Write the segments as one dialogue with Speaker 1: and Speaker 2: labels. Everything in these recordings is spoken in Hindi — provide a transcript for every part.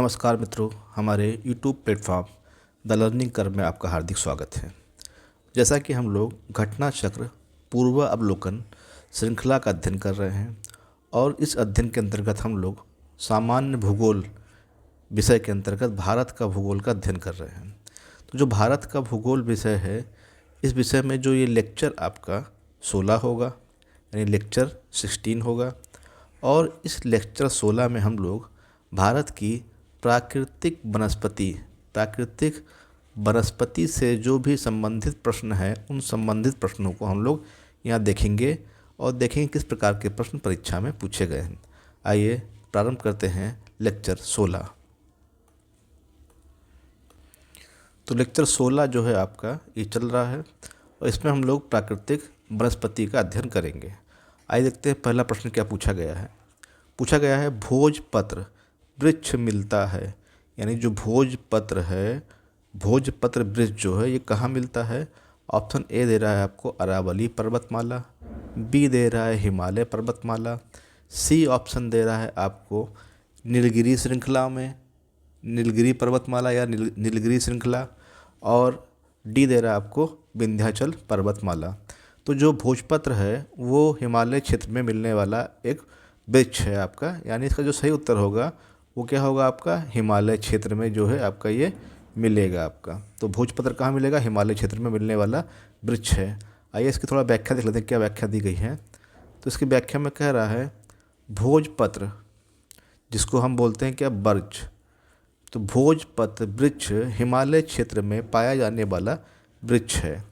Speaker 1: नमस्कार मित्रों, हमारे YouTube platform the learning curve में आपका हार्दिक स्वागत है। जैसा कि हम लोग घटना चक्र पूर्व अवलोकन श्रृंखला का अध्ययन कर रहे हैं और इस अध्ययन के अंतर्गत हम लोग सामान्य भूगोल विषय के अंतर्गत भारत का भूगोल का अध्ययन कर रहे हैं। तो जो भारत का भूगोल विषय है, इस विषय में जो ये लेक्चर आपका 16 होगा, यानी लेक्चर 16 होगा। और इस लेक्चर 16 में हम लोग भारत की प्राकृतिक वनस्पति से जो भी संबंधित प्रश्न है, उन संबंधित प्रश्नों को हम लोग यहाँ देखेंगे और देखेंगे किस प्रकार के प्रश्न परीक्षा में पूछे गए हैं। आइए प्रारंभ करते हैं लेक्चर 16। तो लेक्चर 16 जो है आपका ये चल रहा है और इसमें हम लोग प्राकृतिक वनस्पति का अध्ययन करेंगे। आइए देखते हैं पहला प्रश्न क्या पूछा गया है। पूछा गया है भोजपत्र वृक्ष मिलता है, यानी जो भोजपत्र है, भोजपत्र वृक्ष जो है ये कहाँ मिलता है। ऑप्शन ए दे रहा है आपको अरावली पर्वतमाला, बी दे रहा है हिमालय पर्वतमाला, सी ऑप्शन दे रहा है आपको नीलगिरी श्रृंखला में, नीलगिरी पर्वतमाला या नीलगिरी श्रृंखला, और डी दे रहा है आपको विंध्याचल पर्वतमाला। तो जो भोजपत्र है वो हिमालय क्षेत्र में मिलने वाला एक वृक्ष है आपका, यानी इसका जो सही उत्तर होगा वो क्या होगा आपका हिमालय क्षेत्र में जो है आपका ये मिलेगा आपका। तो भोजपत्र कहाँ मिलेगा, हिमालय क्षेत्र में मिलने वाला वृक्ष है। आइए इसकी थोड़ा व्याख्या देख लेते हैं क्या व्याख्या दी गई है। तो इसकी व्याख्या में कह रहा है भोजपत्र, जिसको हम बोलते हैं क्या बर्च, तो भोजपत्र वृक्ष हिमालय क्षेत्र में पाया जाने वाला वृक्ष है।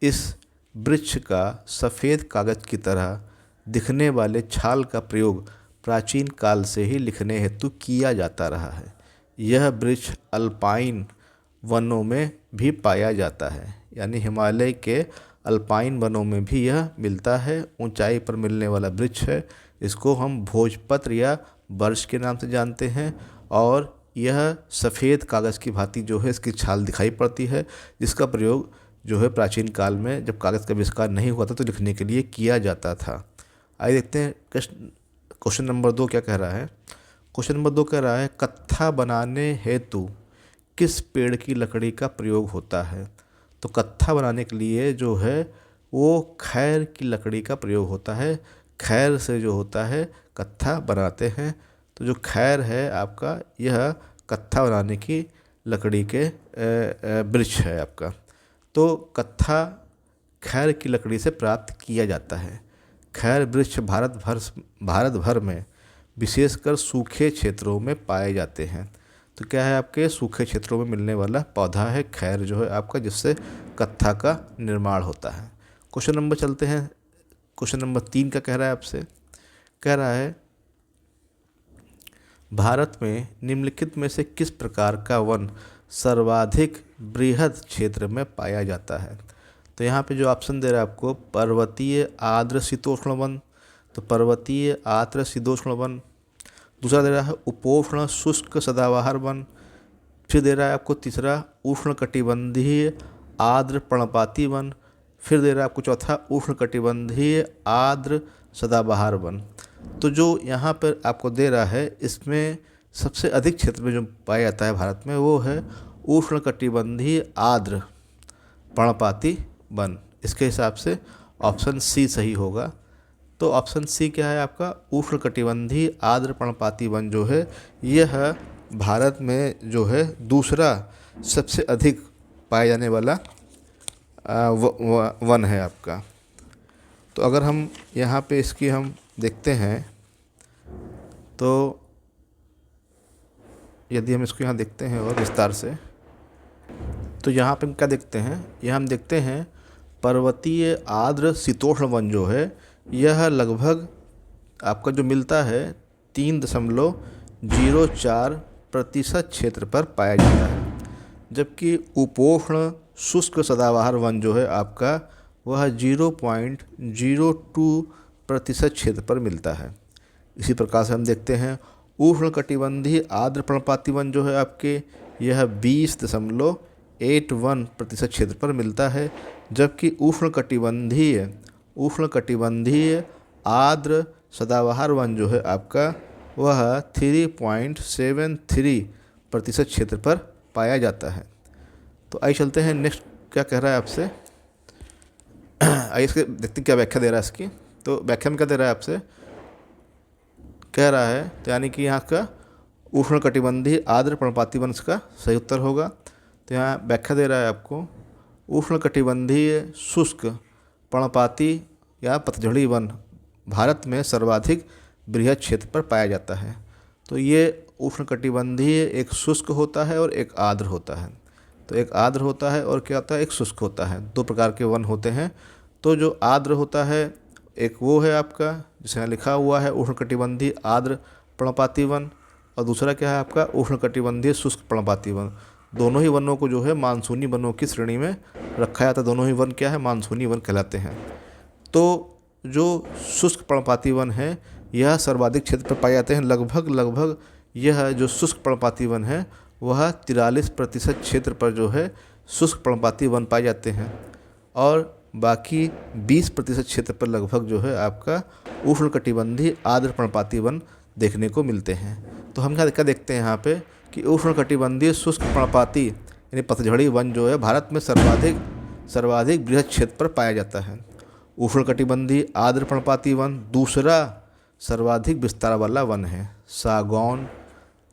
Speaker 1: इस वृक्ष का सफ़ेद कागज़ की तरह दिखने वाले छाल का प्रयोग प्राचीन काल से ही लिखने हेतु किया जाता रहा है। यह वृक्ष अल्पाइन वनों में भी पाया जाता है, यानी हिमालय के अल्पाइन वनों में भी यह मिलता है। ऊंचाई पर मिलने वाला वृक्ष है, इसको हम भोजपत्र या बर्च के नाम से जानते हैं। और यह सफ़ेद कागज़ की भांति जो है इसकी छाल दिखाई पड़ती है, जिसका प्रयोग जो है प्राचीन काल में जब कागज़ का आविष्कार नहीं हुआ था तो लिखने के लिए किया जाता था। आइए देखते हैं क्वेश्चन नंबर 2 क्या कह रहा है। क्वेश्चन नंबर 2 कह रहा है कत्था बनाने हेतु किस पेड़ की लकड़ी का प्रयोग होता है। तो कत्था बनाने के लिए जो है वो खैर की लकड़ी का प्रयोग होता है। खैर से जो होता है कत्था बनाते हैं। तो जो खैर है आपका यह कत्था बनाने की लकड़ी के वृक्ष है आपका। तो कत्था खैर की लकड़ी से प्राप्त किया जाता है। खैर वृक्ष भारत भर में विशेषकर सूखे क्षेत्रों में पाए जाते हैं। तो क्या है आपके सूखे क्षेत्रों में मिलने वाला पौधा है खैर जो है आपका, जिससे कत्था का निर्माण होता है। क्वेश्चन नंबर चलते हैं। क्वेश्चन नंबर 3 का कह रहा है आपसे, कह रहा है भारत में निम्नलिखित में से किस प्रकार का वन सर्वाधिक बृहद क्षेत्र में पाया जाता है। तो यहाँ पे जो ऑप्शन दे रहा है आपको पर्वतीय आर्द्र शीतोष्ण वन, तो पर्वतीय आर्द्र शीतोष्ण वन। दूसरा दे रहा है उपोष्ण शुष्क सदाबहार वन। फिर दे रहा है आपको तीसरा उष्णकटिबंधीय आर्द्र पर्णपाती वन। फिर दे रहा है आपको चौथा उष्णकटिबंधीय आर्द्र सदाबहार वन। तो जो यहाँ पर आपको दे रहा है इसमें सबसे अधिक क्षेत्र में जो पाया जाता है भारत में वो है उष्णकटिबंधीय आर्द्र पर्णपाती वन। इसके हिसाब से ऑप्शन सी सही होगा। तो ऑप्शन सी क्या है आपका उष्णकटिबंधीय आर्द्र पर्णपाती वन जो है यह भारत में जो है दूसरा सबसे अधिक पाए जाने वाला वन है आपका। तो अगर हम यहाँ पे इसकी हम देखते हैं तो यदि हम इसको यहाँ देखते हैं और विस्तार से, तो यहाँ पे हम क्या देखते हैं, यहाँ हम देखते हैं पर्वतीय आर्द्र शीतोष्ण वन जो है यह लगभग आपका जो मिलता है 3.04% क्षेत्र पर पाया जाता है। जबकि उपोष्ण शुष्क सदाबहार वन जो है आपका वह 0.02% क्षेत्र पर मिलता है। इसी प्रकार से हम देखते हैं उष्णकटिबंधीय आर्द्र पर्णपाती वन जो है आपके यह 20.81% क्षेत्र पर मिलता है। जबकि उष्णकटिबंधीय आर्द्र सदाबहार वन जो है आपका वह 3.73 प्रतिशत क्षेत्र पर पाया जाता है। तो आइए चलते हैं नेक्स्ट क्या कह रहा है आपसे। आइए इसके देखते हैं क्या व्याख्या दे रहा है इसकी। तो व्याख्या में क्या दे रहा है आपसे, कह रहा है तो यानी कि यहाँ का उष्णकटिबंधीय आर्द्र पर्णपाती वन इसका सही उत्तर होगा। तो यहाँ व्याख्या दे रहा है आपको, उष्णकटिबंधीय शुष्क पर्णपाती या पतझड़ी वन भारत में सर्वाधिक बृहद क्षेत्र पर पाया जाता है। तो ये उष्णकटिबंधीय एक शुष्क होता है और एक आर्द्र होता है। तो एक आर्द्र होता है और क्या होता है, एक शुष्क होता है। दो प्रकार के वन होते हैं। तो जो आर्द्र होता है एक वो है आपका जिसे यहाँ लिखा हुआ है उष्णकटिबंधीय आर्द्र पर्णपाती वन, और दूसरा क्या है आपका उष्णकटिबंधीय शुष्क पर्णपाती वन। दोनों ही वनों को जो है मानसूनी वनों की श्रेणी में रखा जाता है। दोनों ही वन क्या है, मानसूनी वन कहलाते हैं। तो जो शुष्क पर्णपाती वन है यह सर्वाधिक क्षेत्र पर पाए जाते हैं। लगभग यह जो शुष्क पर्णपाती वन है वह 43% क्षेत्र पर जो है शुष्क पर्णपाती वन पाए जाते हैं, और बाकी 20% क्षेत्र पर लगभग जो है आपका उष्णकटिबंधीय आर्द्र पर्णपाती वन देखने को मिलते हैं। तो हम क्या देखते हैं यहाँ पे कि उष्णकटिबंधीय शुष्क पर्णपाती यानी पतझड़ी वन जो है भारत में सर्वाधिक बृहद क्षेत्र पर पाया जाता है। उष्णकटिबंधीय आर्द्र पर्णपाती वन दूसरा सर्वाधिक विस्तार वाला वन है। सागौन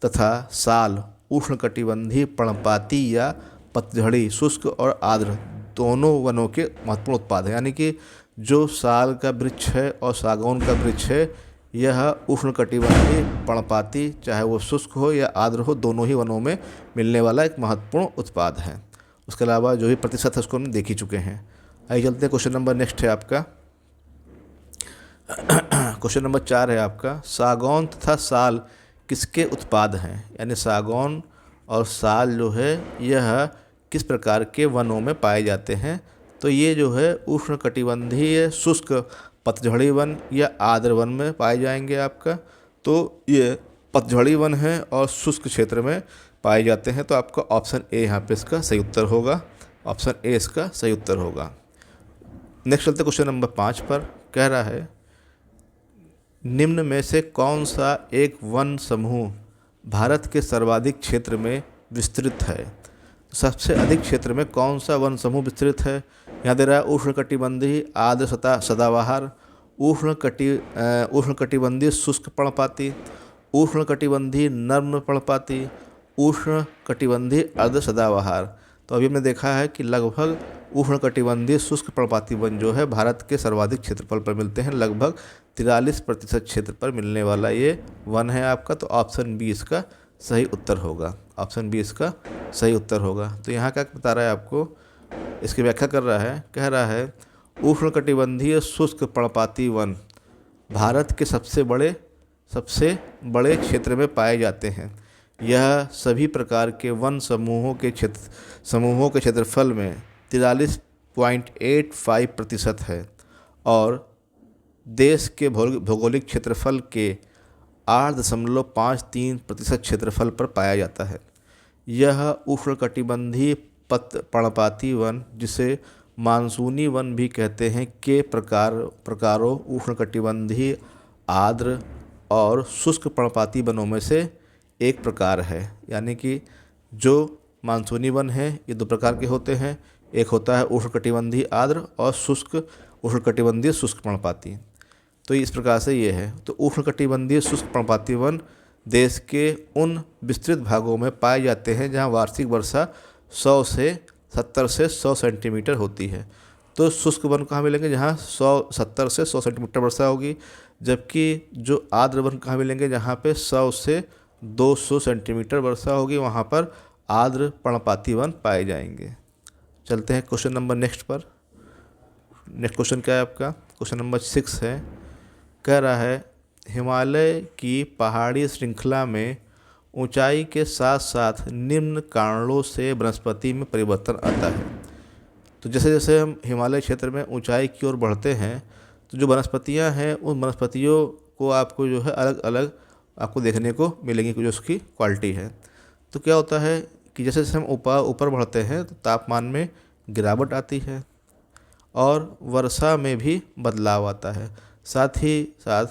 Speaker 1: तथा साल उष्णकटिबंधीय पर्णपाती या पतझड़ी शुष्क और आर्द्र दोनों वनों के महत्वपूर्ण उत्पाद है। यानी कि जो साल का वृक्ष है और सागौन का वृक्ष है यह उष्णकटिबंधीय पर्णपाती चाहे वो शुष्क हो या आर्द्र हो दोनों ही वनों में मिलने वाला एक महत्वपूर्ण उत्पाद है। उसके अलावा जो भी प्रतिशत है उसको हम देख ही चुके हैं। आइए चलते हैं क्वेश्चन नंबर नेक्स्ट है आपका। क्वेश्चन नंबर 4 है आपका, सागौन तथा साल किसके उत्पाद हैं। यानी सागौन और साल जो है यह किस प्रकार के वनों में पाए जाते हैं। तो ये जो है उष्णकटिबंधीय शुष्क पतझड़ी वन या आर्द्र वन में पाए जाएंगे आपका। तो ये पतझड़ी वन है और शुष्क क्षेत्र में पाए जाते हैं। तो आपका ऑप्शन ए यहाँ पे इसका सही उत्तर होगा। ऑप्शन ए इसका सही उत्तर होगा। नेक्स्ट चलते क्वेश्चन नंबर 5 पर। कह रहा है निम्न में से कौन सा एक वन समूह भारत के सर्वाधिक क्षेत्र में विस्तृत है। सबसे अधिक क्षेत्र में कौन सा वन समूह विस्तृत है। यहाँ दे रहा है उष्णकटिबंधीय आर्द्र सदाबहार, उष्णकटिबंधीय शुष्क पर्णपाती, उष्णकटिबंधीय नर्म पर्णपाती, उष्णकटिबंधीय अर्ध सदाबहार। तो अभी हमने देखा है कि लगभग उष्णकटिबंधीय शुष्क पर्णपाती वन जो है भारत के सर्वाधिक क्षेत्रफल पर मिलते हैं। लगभग 43% क्षेत्र पर मिलने वाला ये वन है आपका। तो ऑप्शन बी इसका सही उत्तर होगा। ऑप्शन बी इसका सही उत्तर होगा। तो यहाँ क्या बता रहा है आपको, इसकी व्याख्या कर रहा है, कह रहा है उष्णकटिबंधीय शुष्क पर्णपाती वन भारत के सबसे बड़े क्षेत्र में पाए जाते हैं। यह सभी प्रकार के वन समूहों के क्षेत्रफल में 43.85% है और देश के भौगोलिक क्षेत्रफल के 8.53% क्षेत्रफल पर पाया जाता है। यह उष्णकटिबंधीय पर्णपाती वन जिसे मानसूनी वन भी कहते हैं के प्रकारों उष्णकटिबंधीय आर्द्र और शुष्क पर्णपाती वनों में से एक प्रकार है। यानी कि जो मानसूनी वन है ये दो प्रकार के होते हैं। एक होता है उष्णकटिबंधीय आर्द्र और उष्णकटिबंधीय शुष्क पर्णपाती। तो इस प्रकार से ये है। तो उष्णकटिबंधीय शुष्क पर्णपाती वन देश के उन विस्तृत भागों में पाए जाते हैं जहां वार्षिक वर्षा 70 से 100 सेंटीमीटर होती है। तो शुष्क वन कहाँ मिलेंगे, जहाँ 70 से 100 सेंटीमीटर वर्षा होगी, जबकि जो आर्द्र वन कहाँ मिलेंगे, जहाँ पे 100 से 200 सेंटीमीटर वर्षा होगी, वहाँ पर आर्द्र पर्णपाती वन पाए जाएंगे। चलते हैं क्वेश्चन नंबर नेक्स्ट पर। नेक्स्ट क्वेश्चन क्या है आपका, क्वेश्चन नंबर 6 है। कह रहा है हिमालय की पहाड़ी श्रृंखला में ऊंचाई के साथ साथ निम्न कारणों से वनस्पति में परिवर्तन आता है। तो जैसे जैसे हम हिमालय क्षेत्र में ऊंचाई की ओर बढ़ते हैं तो जो वनस्पतियां हैं उन वनस्पतियों को आपको जो है अलग अलग आपको देखने को मिलेंगी जो उसकी क्वालिटी है। तो क्या होता है कि जैसे जैसे हम ऊपर बढ़ते हैं तो तापमान में गिरावट आती है और वर्षा में भी बदलाव आता है। साथ ही साथ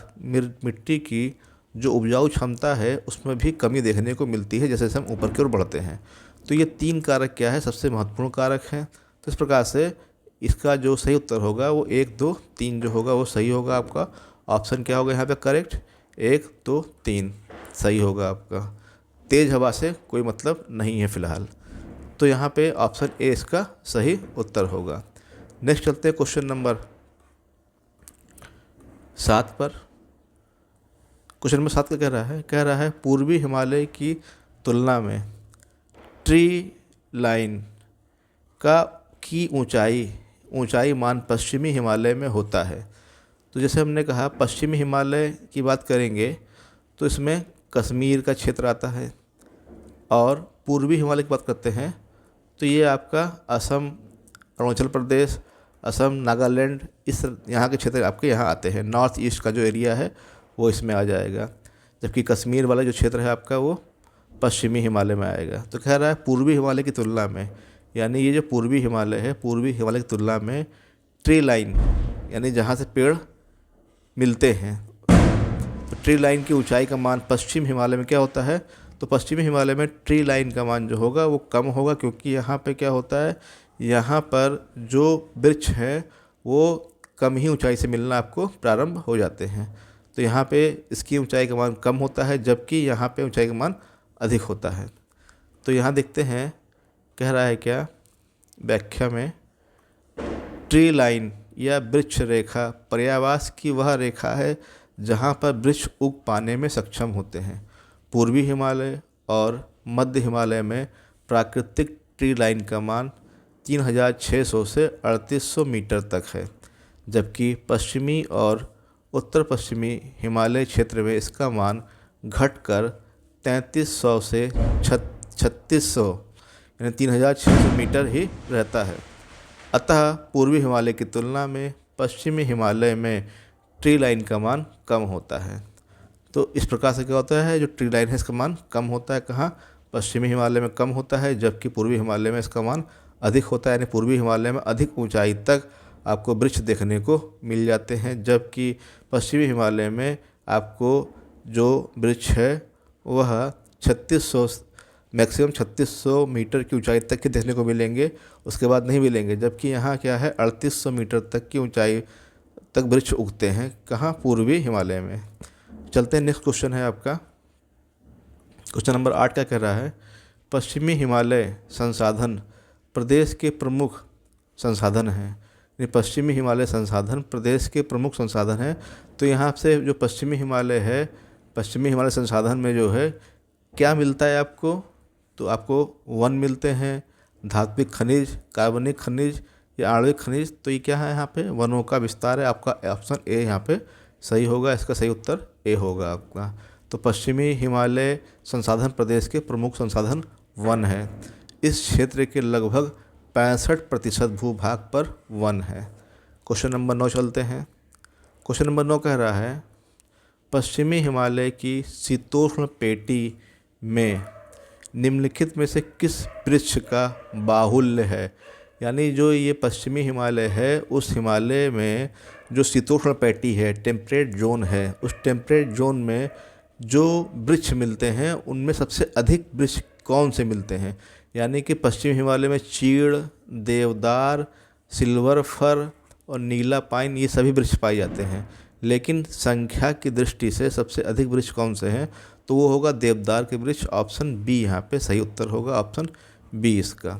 Speaker 1: मिट्टी की जो उपजाऊ क्षमता है उसमें भी कमी देखने को मिलती है जैसे जैसे हम ऊपर की ओर बढ़ते हैं। तो ये 3 कारक क्या है, सबसे महत्वपूर्ण कारक हैं। तो इस प्रकार से इसका जो सही उत्तर होगा वो 1 2 3 जो होगा वो सही होगा आपका। ऑप्शन क्या होगा यहाँ पे करेक्ट, 1 2 3 सही होगा आपका। तेज़ हवा से कोई मतलब नहीं है फ़िलहाल, तो यहाँ पे ऑप्शन ए इसका सही उत्तर होगा। नेक्स्ट चलते हैं क्वेश्चन नंबर 7 पर। क्वेश्चन नंबर 7 का कह रहा है पूर्वी हिमालय की तुलना में ट्री लाइन का की ऊंचाई मान पश्चिमी हिमालय में होता है। तो जैसे हमने कहा पश्चिमी हिमालय की बात करेंगे तो इसमें कश्मीर का क्षेत्र आता है, और पूर्वी हिमालय की बात करते हैं तो ये आपका असम, अरुणाचल प्रदेश, असम, नागालैंड, इस यहाँ के क्षेत्र आपके यहाँ आते हैं। नॉर्थ ईस्ट का जो एरिया है वो इसमें आ जाएगा, जबकि कश्मीर वाला जो क्षेत्र है आपका वो पश्चिमी हिमालय में आएगा। तो कह रहा है पूर्वी हिमालय की तुलना में, यानी ये जो पूर्वी हिमालय है, पूर्वी हिमालय की तुलना में ट्री लाइन यानी जहाँ से पेड़ मिलते हैं, तो ट्री लाइन की ऊंचाई का मान पश्चिम हिमालय में क्या होता है, तो पश्चिमी हिमालय में ट्री लाइन का मान जो होगा वो कम होगा, क्योंकि यहाँ पे क्या होता है, यहाँ पर जो वृक्ष हैं वो कम ही ऊंचाई से मिलना आपको प्रारंभ हो जाते हैं। तो यहाँ पे इसकी ऊंचाई का मान कम होता है, जबकि यहाँ पे ऊंचाई का मान अधिक होता है। तो यहाँ देखते हैं कह रहा है क्या व्याख्या में, ट्री लाइन या वृक्ष रेखा पर्यावास की वह रेखा है जहाँ पर वृक्ष उग पाने में सक्षम होते हैं। पूर्वी हिमालय और मध्य हिमालय में प्राकृतिक ट्री लाइन का मान 3600 से 3800 मीटर तक है, जबकि पश्चिमी और उत्तर पश्चिमी हिमालय क्षेत्र में इसका मान घटकर 3300 से 3600 यानी 3600 मीटर ही रहता है। अतः पूर्वी हिमालय की तुलना में पश्चिमी हिमालय में ट्री लाइन का मान कम होता है। तो इस प्रकार से क्या होता है, जो ट्री लाइन है इसका मान कम होता है, कहाँ, पश्चिमी हिमालय में कम होता है, जबकि पूर्वी हिमालय में इसका मान अधिक होता है। यानी पूर्वी हिमालय में अधिक ऊंचाई तक आपको वृक्ष देखने को मिल जाते हैं, जबकि पश्चिमी हिमालय में आपको जो वृक्ष है वह 3600 मैक्सिमम 3600 मीटर की ऊंचाई तक के देखने को मिलेंगे, उसके बाद नहीं मिलेंगे। जबकि यहाँ क्या है 3800 मीटर तक की ऊंचाई तक वृक्ष उगते हैं, कहाँ, पूर्वी हिमालय में। चलते हैं, नेक्स्ट क्वेश्चन है आपका क्वेश्चन नंबर 8 का कह रहा है पश्चिमी हिमालय संसाधन प्रदेश के प्रमुख संसाधन हैं। पश्चिमी हिमालय संसाधन प्रदेश के प्रमुख संसाधन हैं। तो यहाँ से जो पश्चिमी हिमालय है, पश्चिमी हिमालय संसाधन में जो है क्या मिलता है आपको, तो आपको वन मिलते हैं, धात्विक खनिज, कार्बनिक खनिज या आणविक खनिज। तो ये क्या है, यहाँ पे वनों का विस्तार है। आपका ऑप्शन ए यहाँ पे सही होगा, इसका सही उत्तर ए होगा आपका। तो पश्चिमी हिमालय संसाधन प्रदेश के प्रमुख संसाधन वन है। इस क्षेत्र के लगभग 65% भूभाग पर वन है। क्वेश्चन नंबर 9 चलते हैं। क्वेश्चन नंबर 9 कह रहा है पश्चिमी हिमालय की शीतोष्ण पेटी में निम्नलिखित में से किस वृक्ष का बाहुल्य है। यानी जो ये पश्चिमी हिमालय है, उस हिमालय में जो शीतोष्ण पेटी है, टेम्परेट जोन है, उस टेम्परेट जोन में जो वृक्ष मिलते हैं उनमें सबसे अधिक वृक्ष कौन से मिलते हैं। यानी कि पश्चिमी हिमालय में चीड़, देवदार, सिल्वर फर और नीला पाइन ये सभी वृक्ष पाए जाते हैं, लेकिन संख्या की दृष्टि से सबसे अधिक वृक्ष कौन से हैं, तो वो होगा देवदार के वृक्ष। ऑप्शन बी यहाँ पे सही उत्तर होगा, ऑप्शन बी इसका।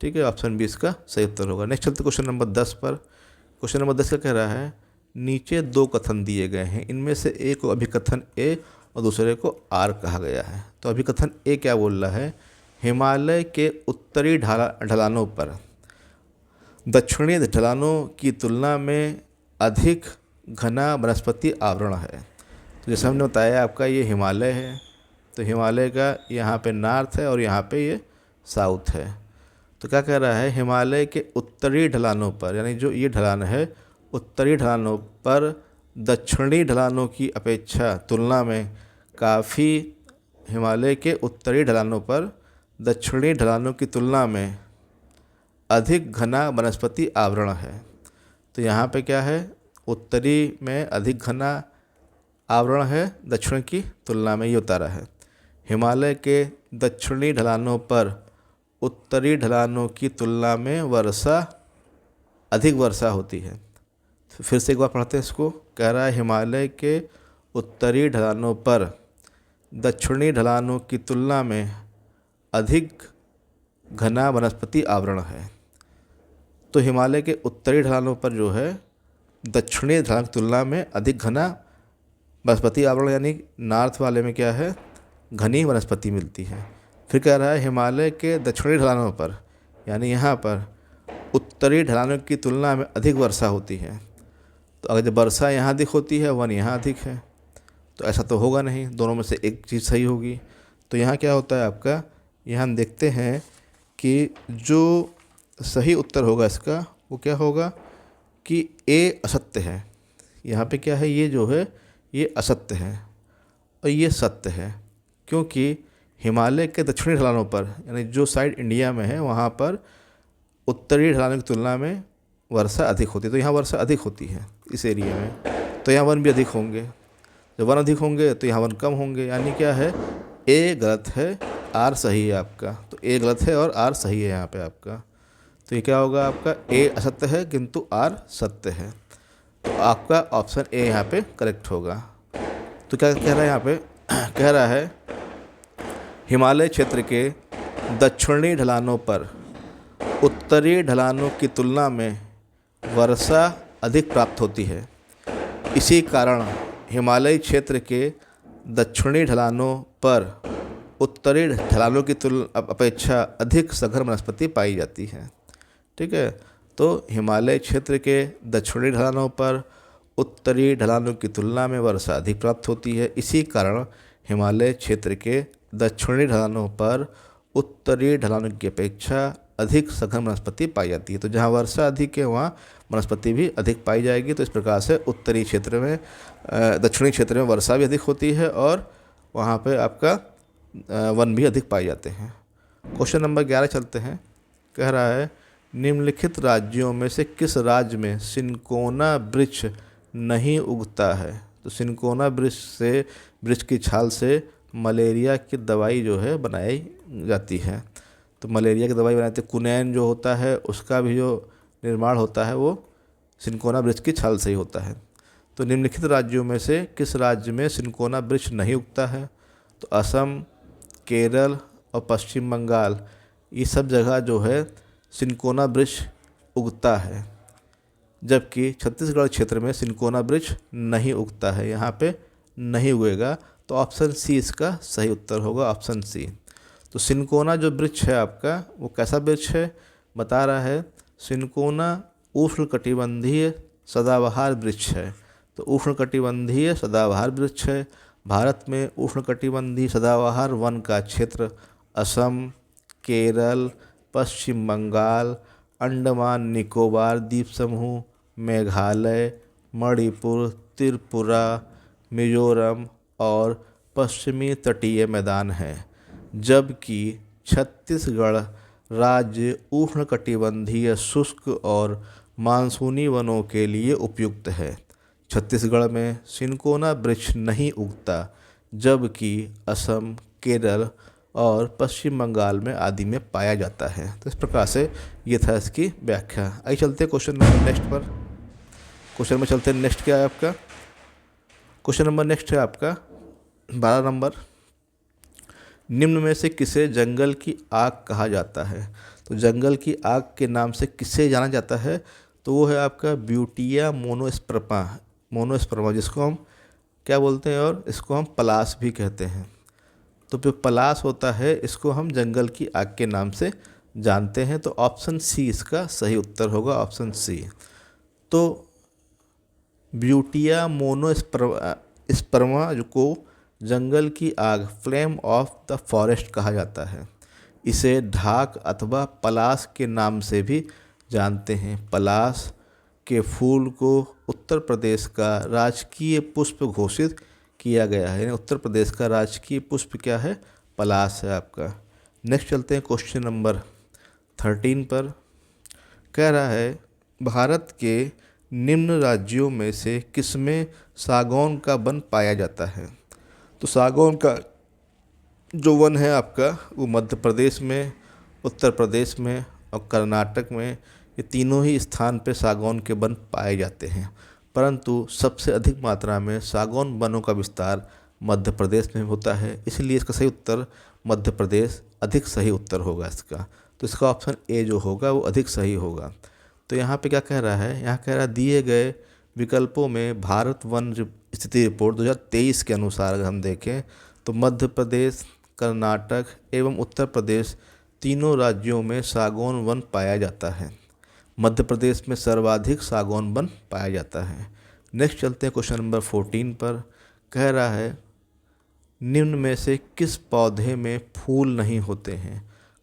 Speaker 1: ठीक है, ऑप्शन बी इसका सही उत्तर होगा। नेक्स्ट चलते क्वेश्चन नंबर 10 पर। क्वेश्चन नंबर 10 का कह रहा है नीचे 2 कथन दिए गए हैं, इनमें से एक को अभिकथन ए और दूसरे को आर कहा गया है। तो अभिकथन ए क्या बोल रहा है, हिमालय के उत्तरी ढलानों पर दक्षिणी ढलानों की तुलना में अधिक घना वनस्पति आवरण है। तो जैसे हमने बताया आपका ये हिमालय है, तो हिमालय का यहाँ पे नॉर्थ है और यहाँ पे ये साउथ है। तो क्या कह रहा है, हिमालय के उत्तरी ढलानों पर, यानी जो ये ढलान है, उत्तरी ढलानों पर दक्षिणी ढलानों की अपेक्षा तुलना में काफ़ी, हिमालय के उत्तरी ढलानों पर दक्षिणी ढलानों की तुलना में अधिक घना वनस्पति आवरण है। तो यहाँ पे क्या है, उत्तरी में अधिक घना आवरण है दक्षिण की तुलना में, ये उतारा है। हिमालय के दक्षिणी ढलानों पर उत्तरी ढलानों की तुलना में अधिक वर्षा होती है। तो फिर से एक बार पढ़ते हैं इसको। कह रहा है हिमालय के उत्तरी ढलानों पर दक्षिणी ढलानों की तुलना में अधिक घना वनस्पति आवरण है। तो हिमालय के उत्तरी ढलानों पर जो है दक्षिणी ढलान की तुलना में अधिक घना वनस्पति आवरण, यानी नॉर्थ वाले में क्या है, घनी वनस्पति मिलती है। फिर कह रहा है हिमालय के दक्षिणी ढलानों पर, यानी यहाँ पर उत्तरी ढलानों की तुलना में अधिक वर्षा होती है। तो अगर जब वर्षा यहाँ अधिक होती है, वन यहाँ अधिक है, तो ऐसा तो होगा नहीं, दोनों में से एक चीज़ सही होगी। तो यहाँ क्या होता है आपका, यहाँ हम देखते हैं कि जो सही उत्तर होगा इसका वो क्या होगा कि ए असत्य है। यहाँ पे क्या है, ये जो है ये असत्य है और ये सत्य है, क्योंकि हिमालय के दक्षिणी ढलानों पर, यानी जो साइड इंडिया में है वहाँ पर उत्तरी ढलानों की तुलना में वर्षा अधिक होती है। तो यहाँ वर्षा अधिक होती है इस एरिया में, तो यहाँ वन भी अधिक होंगे। जब वन अधिक होंगे तो यहाँ वन कम होंगे, यानी क्या है, ए गलत है, आर सही है आपका। तो ए गलत है और आर सही है यहाँ पे आपका। तो ये क्या होगा आपका, ए असत्य है किंतु आर सत्य है। तो आपका ऑप्शन ए यहाँ पे करेक्ट होगा। तो क्या कह रहा है यहाँ पे, कह रहा है हिमालय क्षेत्र के दक्षिणी ढलानों पर उत्तरी ढलानों की तुलना में वर्षा अधिक प्राप्त होती है। इसी कारण हिमालय क्षेत्र के दक्षिणी ढलानों पर उत्तरी ढलानों की अपेक्षा अधिक सघन वनस्पति पाई जाती है। ठीक है, तो हिमालय क्षेत्र के दक्षिणी ढलानों पर उत्तरी ढलानों की तुलना में वर्षा अधिक प्राप्त होती है। इसी कारण हिमालय क्षेत्र के दक्षिणी ढलानों पर उत्तरी ढलानों की अपेक्षा अधिक सघन वनस्पति पाई जाती है। तो जहाँ वर्षा अधिक है वहाँ वनस्पति भी अधिक पाई जाएगी। तो इस प्रकार से उत्तरी क्षेत्र में, दक्षिणी क्षेत्र में वर्षा भी अधिक होती है और वहाँ पे आपका वन भी अधिक पाए जाते हैं। क्वेश्चन नंबर 11 चलते हैं। कह रहा है निम्नलिखित राज्यों में से किस राज्य में सिनकोना वृक्ष नहीं उगता है। तो सिनकोना वृक्ष की छाल से मलेरिया की दवाई जो है बनाई जाती है। तो मलेरिया की दवाई बनाते, कुनैन जो होता है उसका भी जो निर्माण होता है वो सिनकोना वृक्ष की छाल से ही होता है। तो निम्नलिखित राज्यों में से किस राज्य में सिनकोना वृक्ष नहीं उगता है। तो असम, केरल और पश्चिम बंगाल, ये सब जगह जो है सिनकोना वृक्ष उगता है, जबकि छत्तीसगढ़ क्षेत्र में सिनकोना वृक्ष नहीं उगता है, यहाँ पे नहीं उगेगा। तो ऑप्शन सी इसका सही उत्तर होगा, ऑप्शन सी। तो सिनकोना जो वृक्ष है आपका वो कैसा वृक्ष है, बता रहा है सिनकोना उष्णकटिबंधीय सदाबहार वृक्ष है। तो उष्णकटिबंधीय सदाबहार वृक्ष है। भारत में उष्णकटिबंधीय सदाबहार वन का क्षेत्र असम, केरल, पश्चिम बंगाल, अंडमान निकोबार द्वीप समूह, मेघालय, मणिपुर, त्रिपुरा, मिजोरम और पश्चिमी तटीय मैदान है, जबकि छत्तीसगढ़ राज्य उष्णकटिबंधीय शुष्क और मानसूनी वनों के लिए उपयुक्त है। छत्तीसगढ़ में सिनकोना वृक्ष नहीं उगता, जबकि असम, केरल और पश्चिम बंगाल में आदि में पाया जाता है। तो इस प्रकार से ये था इसकी व्याख्या। आइए चलते हैं क्वेश्चन नंबर नेक्स्ट पर। क्वेश्चन में चलते हैं, नेक्स्ट क्या है आपका, क्वेश्चन नंबर नेक्स्ट है आपका 12 नंबर। निम्न में से किसे जंगल की आग कहा जाता है। तो जंगल की आग के नाम से किसे जाना जाता है, तो वो है आपका ब्यूटिया मोनोस्पर्मा, जिसको हम क्या बोलते हैं, और इसको हम पलाश भी कहते हैं। तो जो पलाश होता है इसको हम जंगल की आग के नाम से जानते हैं। तो ऑप्शन सी इसका सही उत्तर होगा, ऑप्शन सी। तो ब्यूटिया मोनोस्पर्मा को जंगल की आग, फ्लेम ऑफ द फॉरेस्ट कहा जाता है। इसे ढाक अथवा पलाश के नाम से भी जानते हैं। पलाश के फूल को उत्तर प्रदेश का राजकीय पुष्प घोषित किया गया है। यानी उत्तर प्रदेश का राजकीय पुष्प क्या है, पलाश है आपका। नेक्स्ट चलते हैं क्वेश्चन नंबर 13 पर। कह रहा है भारत के निम्न राज्यों में से किसमें सागौन का वन पाया जाता है? तो सागौन का जो वन है आपका वो मध्य प्रदेश में, उत्तर प्रदेश में और कर्नाटक में, ये तीनों ही स्थान पे सागौन के वन पाए जाते हैं। परंतु सबसे अधिक मात्रा में सागौन वनों का विस्तार मध्य प्रदेश में होता है, इसलिए इसका सही उत्तर मध्य प्रदेश अधिक सही उत्तर होगा इसका। तो इसका ऑप्शन ए जो होगा वो अधिक सही होगा। तो यहाँ पे क्या कह रहा है, यहाँ कह रहा है दिए गए विकल्पों में भारत वन स्थिति रिपोर्ट 2023 के अनुसार अगर हम देखें तो मध्य प्रदेश, कर्नाटक एवं उत्तर प्रदेश तीनों राज्यों में सागौन वन पाया जाता है। मध्य प्रदेश में सर्वाधिक सागौन वन पाया जाता है। नेक्स्ट चलते हैं क्वेश्चन नंबर 14 पर। कह रहा है निम्न में से किस पौधे में फूल नहीं होते हैं?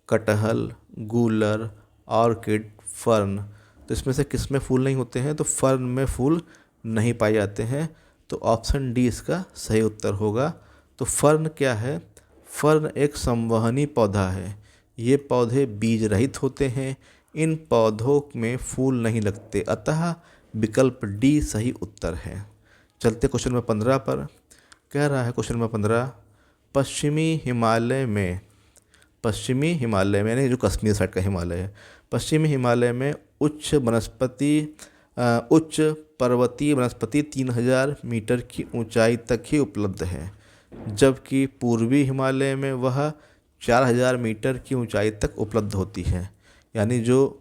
Speaker 1: कटहल, गूलर, ऑर्किड, फर्न। तो इसमें से किस में फूल नहीं होते हैं? तो फर्न में फूल नहीं पाए जाते हैं। तो ऑप्शन डी इसका सही उत्तर होगा। तो फर्न क्या है? फर्न एक संवहनी पौधा है। ये पौधे बीज रहित होते हैं। इन पौधों में फूल नहीं लगते, अतः विकल्प डी सही उत्तर है। चलते क्वेश्चन नंबर 15 पर। कह रहा है क्वेश्चन नंबर 15, पश्चिमी हिमालय में यानी जो कश्मीर साइड का हिमालय है, पश्चिमी हिमालय में उच्च पर्वतीय वनस्पति 3000 मीटर की ऊंचाई तक ही उपलब्ध है, जबकि पूर्वी हिमालय में वह 4000 मीटर की ऊंचाई तक उपलब्ध होती है। यानी जो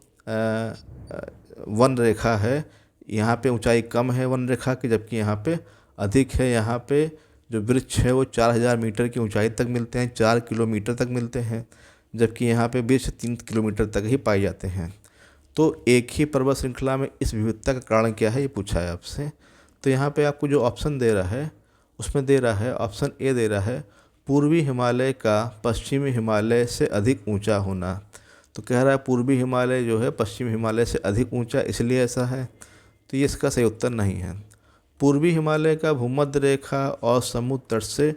Speaker 1: वन रेखा है, यहाँ पे ऊंचाई कम है वन रेखा की, जबकि यहाँ पे अधिक है। यहाँ पे जो वृक्ष है वो 4000 मीटर की ऊंचाई तक मिलते हैं, 4 किलोमीटर तक मिलते हैं, जबकि यहाँ पे वृक्ष 3 किलोमीटर तक ही पाए जाते हैं। तो एक ही पर्वत श्रृंखला में इस विविधता का कारण क्या है, ये पूछा है आपसे। तो यहाँ पे आपको जो ऑप्शन दे रहा है उसमें दे रहा है, ऑप्शन ए दे रहा है पूर्वी हिमालय का पश्चिमी हिमालय से अधिक ऊंचा होना। तो कह रहा है पूर्वी हिमालय जो है पश्चिमी हिमालय से अधिक ऊंचा, इसलिए ऐसा है। तो ये इसका सही उत्तर नहीं है। पूर्वी हिमालय का भूमध्य रेखा और समुद्र तट से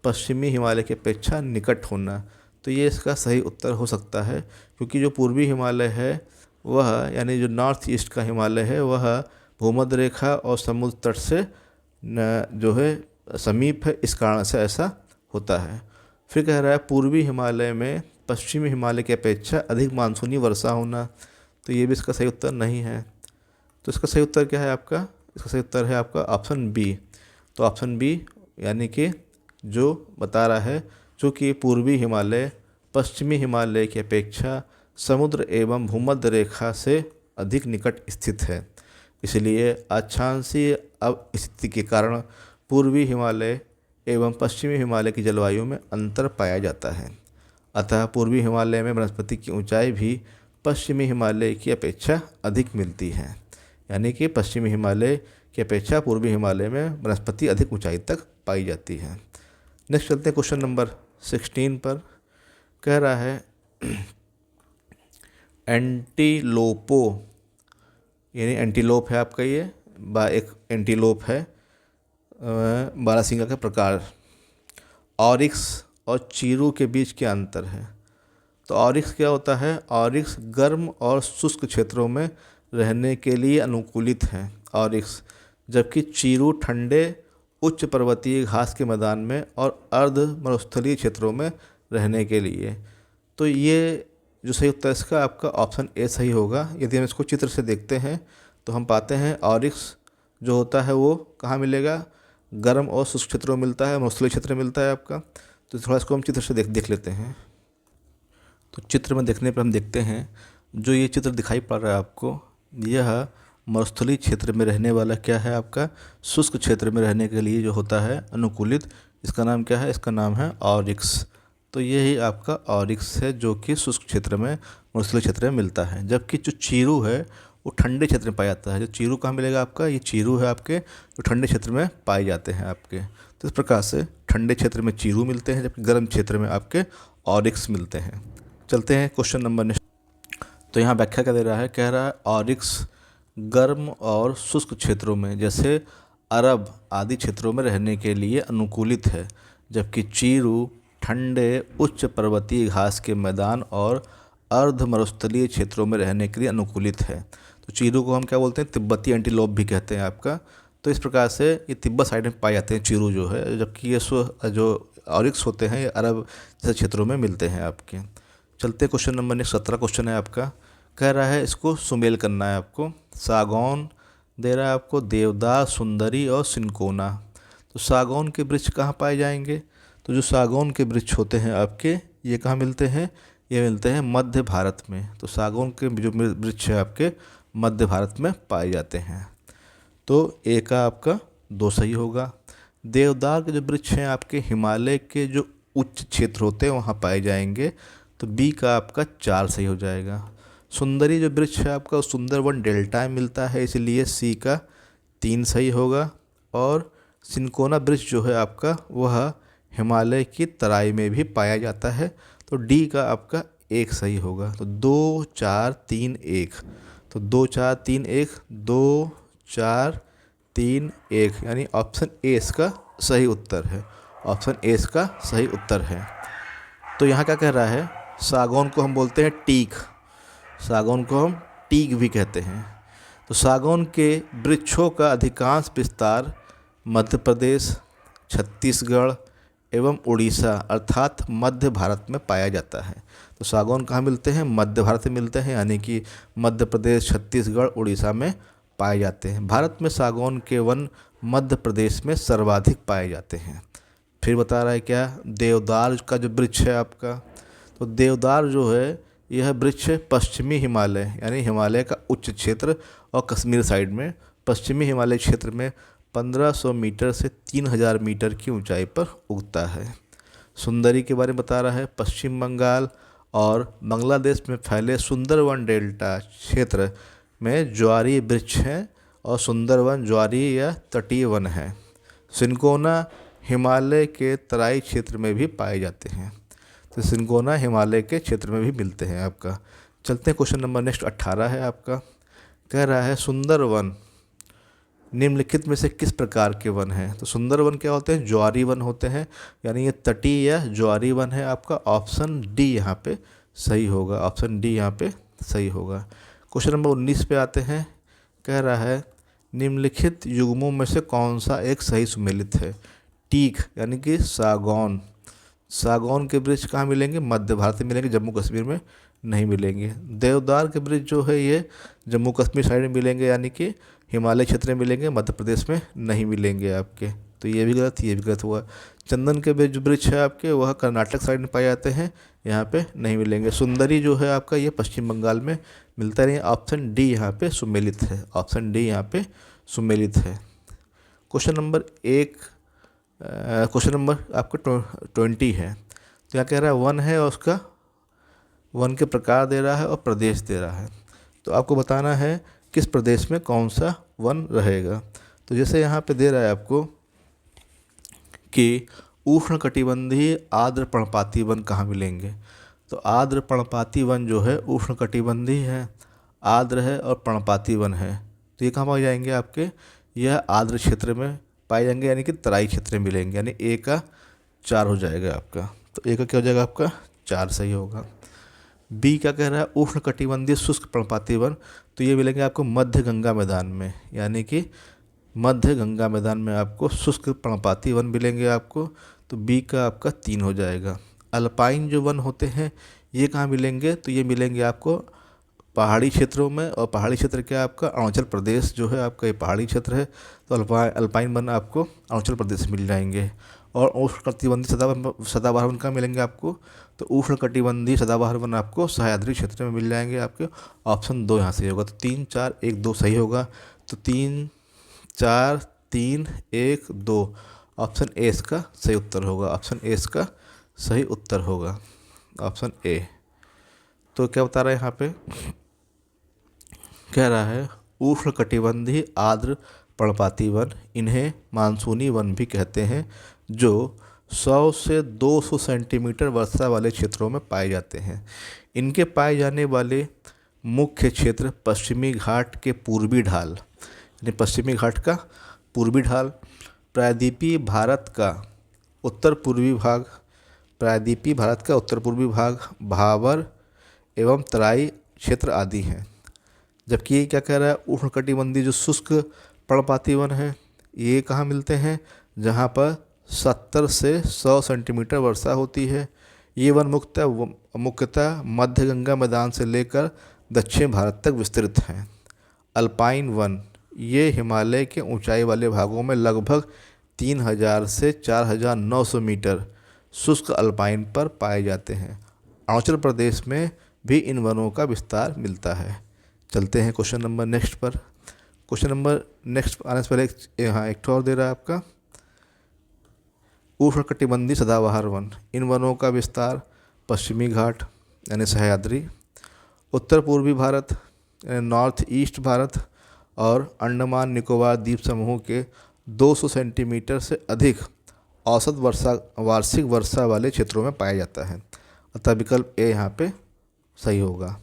Speaker 1: पश्चिमी हिमालय की अपेक्षा निकट होना, तो ये इसका सही उत्तर हो सकता है, क्योंकि जो पूर्वी हिमालय है वह यानी जो नॉर्थ ईस्ट का हिमालय है वह भूमध्य रेखा और समुद्र तट से जो है समीप है, इस कारण से ऐसा होता है। फिर कह रहा है पूर्वी हिमालय में पश्चिमी हिमालय की अपेक्षा अधिक मानसूनी वर्षा होना, तो ये भी इसका सही उत्तर नहीं है। तो इसका सही उत्तर क्या है आपका? इसका सही उत्तर है आपका ऑप्शन बी। तो ऑप्शन बी यानी कि जो बता रहा है चूँकि पूर्वी हिमालय पश्चिमी हिमालय की अपेक्षा समुद्र एवं भूमध्य रेखा से अधिक निकट स्थित है, इसलिए अक्षांशीय स्थिति के कारण पूर्वी हिमालय एवं पश्चिमी हिमालय की जलवायु में अंतर पाया जाता है। अतः पूर्वी हिमालय में वनस्पति की ऊंचाई भी पश्चिमी हिमालय की अपेक्षा अधिक मिलती है, यानी कि पश्चिमी हिमालय की अपेक्षा पूर्वी हिमालय में वनस्पति अधिक ऊंचाई तक पाई जाती है। नेक्स्ट चलते हैं क्वेश्चन नंबर 16 पर। कह रहा है एंटीलोपो यानी एंटीलोप है आपका, ये एक एंटीलोप है बारहसिंगा का प्रकार। ऑरिक्स और चीरू के बीच क्या अंतर है? तो ऑरिक्स क्या होता है? ऑरिक्स गर्म और शुष्क क्षेत्रों में रहने के लिए अनुकूलित है ऑरिक्स, जबकि चीरू ठंडे उच्च पर्वतीय घास के मैदान में और अर्ध मरुस्थलीय क्षेत्रों में रहने के लिए। तो ये जो सही उत्तर इसका आपका ऑप्शन ए सही होगा। यदि हम इसको चित्र से देखते हैं तो हम पाते हैं ऑरिक्स जो होता है वो कहाँ मिलेगा? गर्म और शुष्क क्षेत्रों में मिलता है, मरुस्थलीय क्षेत्र में मिलता है आपका। तो थोड़ा इसको हम चित्र से देख लेते हैं। तो चित्र में देखने पर हम देखते हैं जो ये चित्र दिखाई पड़ रहा है आपको, यह मरुस्थलीय क्षेत्र में रहने वाला क्या है आपका? शुष्क क्षेत्र में रहने के लिए जो होता है अनुकूलित, इसका नाम क्या है? इसका नाम है ऑरिक्स। तो यही आपका ऑरिक्स है जो कि शुष्क क्षेत्र में मरुस्थलीय क्षेत्र में मिलता है, जबकि जो चीरू है वो ठंडे क्षेत्र में पाया जाता है। जो चीरू कहाँ मिलेगा आपका? ये चीरू है आपके जो ठंडे क्षेत्र में पाए जाते हैं आपके। तो इस प्रकार से ठंडे क्षेत्र में चीरू मिलते हैं, जबकि गर्म क्षेत्र में आपके ऑरिक्स मिलते हैं। चलते हैं क्वेश्चन नंबर नेक्स्ट। तो यहाँ व्याख्या क्या दे रहा है? कह रहा है ऑरिक्स गर्म और शुष्क क्षेत्रों में जैसे अरब आदि क्षेत्रों में रहने के लिए अनुकूलित है, जबकि चीरू ठंडे उच्च पर्वतीय घास के मैदान और अर्ध मरुस्थलीय क्षेत्रों में रहने के लिए अनुकूलित है। तो तो चीरू को हम क्या बोलते हैं, तिब्बती एंटीलोप भी कहते हैं आपका। तो इस प्रकार से ये तिब्बत साइड में पाए जाते हैं चीरू जो है, जबकि ये जो ऑरिक्स होते हैं ये अरब जैसे क्षेत्रों में मिलते हैं आपके। चलते क्वेश्चन नंबर नेक्स्ट 17 क्वेश्चन है आपका। कह रहा है इसको सुमेल करना है आपको। सागौन दे रहा है आपको, देवदार, सुंदरी और सिनकोना। तो सागौन के वृक्ष कहाँ पाए जाएंगे? तो जो सागौन के वृक्ष होते हैं आपके ये कहाँ मिलते हैं? ये मिलते हैं मध्य भारत में। तो सागौन के जो वृक्ष है आपके मध्य भारत में पाए जाते हैं। तो ए का आपका 2 सही होगा। देवदार के जो वृक्ष हैं आपके हिमालय के जो उच्च क्षेत्र होते हैं वहाँ पाए जाएंगे। तो बी का आपका 4 सही हो जाएगा। सुंदरी जो वृक्ष है आपका सुंदरवन डेल्टा में मिलता है, इसलिए सी का 3 सही होगा। और सिनकोना वृक्ष जो है आपका वह हिमालय की तराई में भी पाया जाता है। तो डी का आपका 1 सही होगा। तो 2 4 3 1, तो 2 4 3 1, 2 4 3 1, यानी ऑप्शन ए इसका सही उत्तर है। ऑप्शन ए इसका सही उत्तर है। तो यहाँ क्या कह रहा है, सागौन को हम बोलते हैं टीक, सागौन को हम टीक भी कहते हैं। तो सागौन के वृक्षों का अधिकांश विस्तार मध्य प्रदेश, छत्तीसगढ़ एवं उड़ीसा अर्थात मध्य भारत में पाया जाता है। तो सागौन कहाँ मिलते हैं? मध्य भारत में मिलते हैं, यानी कि मध्य प्रदेश, छत्तीसगढ़, उड़ीसा में पाए जाते हैं। भारत में सागौन के वन मध्य प्रदेश में सर्वाधिक पाए जाते हैं। फिर बता रहा है क्या, देवदार का जो वृक्ष है आपका, तो देवदार जो है यह वृक्ष पश्चिमी हिमालय यानी हिमालय का उच्च क्षेत्र और कश्मीर साइड में पश्चिमी हिमालय क्षेत्र में 1500 मीटर से 3000 मीटर की ऊंचाई पर उगता है। सुंदरी के बारे में बता रहा है, पश्चिम बंगाल और बांग्लादेश में फैले सुंदरवन डेल्टा क्षेत्र में ज्वारी वृक्ष हैं और सुंदरवन ज्वारी या तटीय वन है। सिनकोना हिमालय के तराई क्षेत्र में भी पाए जाते हैं। तो सिनकोना हिमालय के क्षेत्र में भी मिलते हैं आपका। चलते हैं क्वेश्चन नंबर नेक्स्ट 18 है आपका। कह रहा है सुंदरवन निम्नलिखित में से किस प्रकार के वन हैं? तो सुंदर वन क्या होते हैं? ज्वारी वन होते हैं, यानी ये तटीय या ज्वारी वन है आपका। ऑप्शन डी यहाँ पे सही होगा। ऑप्शन डी यहाँ पे सही होगा। क्वेश्चन नंबर 19 पे आते हैं। कह रहा है निम्नलिखित युग्मों में से कौन सा एक सही सुमेलित है? टीक यानी कि सागौन, सागौन के वृक्ष कहाँ मिलेंगे? मध्य भारत में मिलेंगे, जम्मू कश्मीर में नहीं मिलेंगे। देवदार के वृक्ष जो है ये जम्मू कश्मीर साइड में मिलेंगे, यानी कि हिमालय क्षेत्र में मिलेंगे, मध्य प्रदेश में नहीं मिलेंगे आपके। तो ये भी गलत, ये भी गलत हुआ। चंदन के जो वृक्ष है आपके वह कर्नाटक साइड में पाए जाते हैं, यहाँ पे नहीं मिलेंगे। सुंदरी जो है आपका ये पश्चिम बंगाल में मिलता नहीं। ऑप्शन डी यहाँ पे सुमेलित है। ऑप्शन डी यहाँ पे सुमेलित है। क्वेश्चन नंबर क्वेश्चन नंबर आपका 20 है। तो यहाँ कह रहा है वन है और उसका वन के प्रकार दे रहा है और प्रदेश दे रहा है। तो आपको बताना है किस प्रदेश में कौन सा वन रहेगा। तो जैसे यहाँ पे दे रहा है आपको कि उष्णकटिबंधीय आर्द्र पर्णपाती वन कहाँ मिलेंगे। तो आर्द्र पर्णपाती वन जो है उष्णकटिबंधीय है, आर्द्र है और पर्णपाती वन है। तो ये कहाँ पाए जाएंगे आपके? यह आर्द्र क्षेत्र में पाए जाएंगे, यानी कि तराई क्षेत्र में मिलेंगे, यानी ए का 4 हो जाएगा आपका। तो ए का क्या हो जाएगा आपका? 4 सही होगा। बी क्या कह रहा है? उष्णकटिबंधीय शुष्क पर्णपाती वन, तो ये मिलेंगे आपको मध्य गंगा मैदान में, यानी कि मध्य गंगा मैदान में आपको शुष्क पर्णपाती वन मिलेंगे आपको। तो बी का आपका 3 हो जाएगा। अल्पाइन जो वन होते हैं ये कहाँ मिलेंगे? तो ये मिलेंगे आपको पहाड़ी क्षेत्रों में, और पहाड़ी क्षेत्र क्या है आपका? अरुणाचल प्रदेश जो है आपका ये पहाड़ी क्षेत्र है। तो अल्पाइन वन आपको अरुणाचल प्रदेश में मिल जाएंगे। और उष्णकटिबंधीय सदाबहार वन कहाँ मिलेंगे आपको? तो उष्णकटिबंधीय सदाबहार वन आपको सह्याद्री क्षेत्र में मिल जाएंगे आपके। ऑप्शन 2 यहाँ सही होगा। तो 3 4 1 2 सही होगा। तो 3 4 3 1 2 ऑप्शन ए इसका सही उत्तर होगा। ऑप्शन ए इसका सही उत्तर होगा। Option A. तो क्या बता रहा है यहाँ पे? कह रहा है उष्णकटिबंधीय आर्द्र पर्णपाती वन, इन्हें मानसूनी वन भी कहते हैं, जो 100 से 200 सेंटीमीटर वर्षा वाले क्षेत्रों में पाए जाते हैं। इनके पाए जाने वाले मुख्य क्षेत्र पश्चिमी घाट के पूर्वी ढाल, यानी पश्चिमी घाट का पूर्वी ढाल, प्रायद्वीपीय भारत का उत्तर पूर्वी भाग, प्रायद्वीपीय भारत का उत्तर पूर्वी भाग, भाबर एवं तराई क्षेत्र आदि हैं। जबकि ये क्या कह रहा है, उष्णकटिबंधीय जो शुष्क पर्णपाती वन है ये कहाँ मिलते हैं, जहाँ पर 70 से 100 सेंटीमीटर वर्षा होती है। ये वन मुख्यतः मध्य गंगा मैदान से लेकर दक्षिण भारत तक विस्तृत हैं। अल्पाइन वन ये हिमालय के ऊंचाई वाले भागों में लगभग 3000 से 4900 मीटर शुष्क अल्पाइन पर पाए जाते हैं। अरुणाचल प्रदेश में भी इन वनों का विस्तार मिलता है। चलते हैं क्वेश्चन नंबर नेक्स्ट पर। क्वेश्चन नंबर नेक्स्ट आने से पहले यहाँ एक और दे रहा है आपका, उष्णकटिबंधीय सदाबहार वन। इन वनों का विस्तार पश्चिमी घाट यानी सह्याद्री, उत्तर पूर्वी भारत यानी नॉर्थ ईस्ट भारत और अंडमान निकोबार द्वीप समूह के 200 सेंटीमीटर से अधिक औसत वार्षिक वर्षा वाले क्षेत्रों में पाया जाता है। अतः विकल्प ए यहाँ पे सही होगा।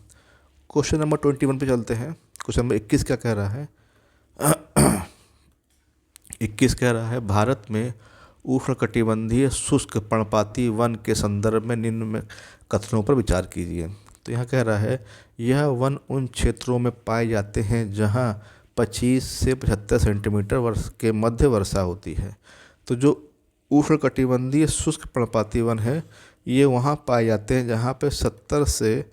Speaker 1: क्वेश्चन नंबर 21 पे चलते हैं। क्वेश्चन नंबर 21 क्या कह रहा है 21 कह रहा है, भारत में उष्णकटिबंधीय शुष्क पर्णपाती वन के संदर्भ में निम्न में कथनों पर विचार कीजिए। तो यहाँ कह रहा है, यह वन उन क्षेत्रों में पाए जाते हैं जहाँ 25 से 75 सेंटीमीटर वर्ष के मध्य वर्षा होती है। तो जो उष्णकटिबंधीय शुष्क पर्णपाती वन है ये वहाँ पाए जाते हैं जहाँ पे 70 से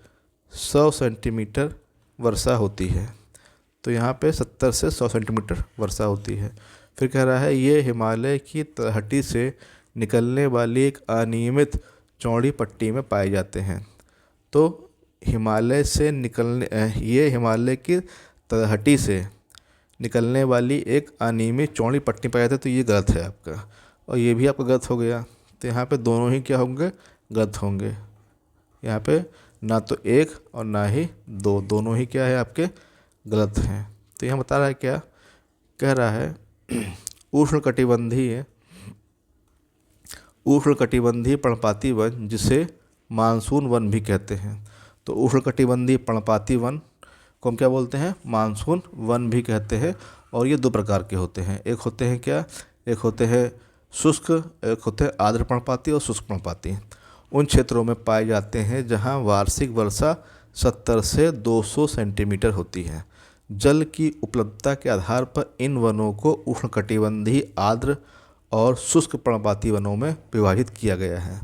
Speaker 1: 100 सेंटीमीटर वर्षा होती है। तो यहाँ पे 70 से 100 सेंटीमीटर वर्षा होती है। फिर कह रहा है, ये हिमालय की तलहटी से निकलने वाली एक अनियमित चौड़ी पट्टी में पाए जाते हैं। तो ये हिमालय की तलहटी से निकलने वाली एक अनियमित चौड़ी पट्टी पाए जाते हैं। तो ये गलत है आपका, और ये भी आपका गलत हो गया। तो यहाँ पे दोनों ही क्या होंगे, गलत होंगे। यहाँ पे ना तो एक और ना ही दो, दोनों ही क्या है आपके गलत हैं। तो यहाँ बता रहा है, क्या कह रहा है, उष्णकटिबंधीय पर्णपाती वन जिसे मानसून वन भी कहते हैं। तो उष्णकटिबंधीय पर्णपाती वन को हम क्या बोलते हैं, मानसून वन भी कहते हैं। और ये दो प्रकार के होते हैं, एक होते हैं क्या, एक होते हैं शुष्क, एक होते हैं आर्द्र पर्णपाती और शुष्क पर्णपाती। उन क्षेत्रों में पाए जाते हैं जहां वार्षिक वर्षा 70 से 200 सेंटीमीटर होती है। जल की उपलब्धता के आधार पर इन वनों को उष्णकटिबंधीय आर्द्र और शुष्क पर्णपाती वनों में विभाजित किया गया है।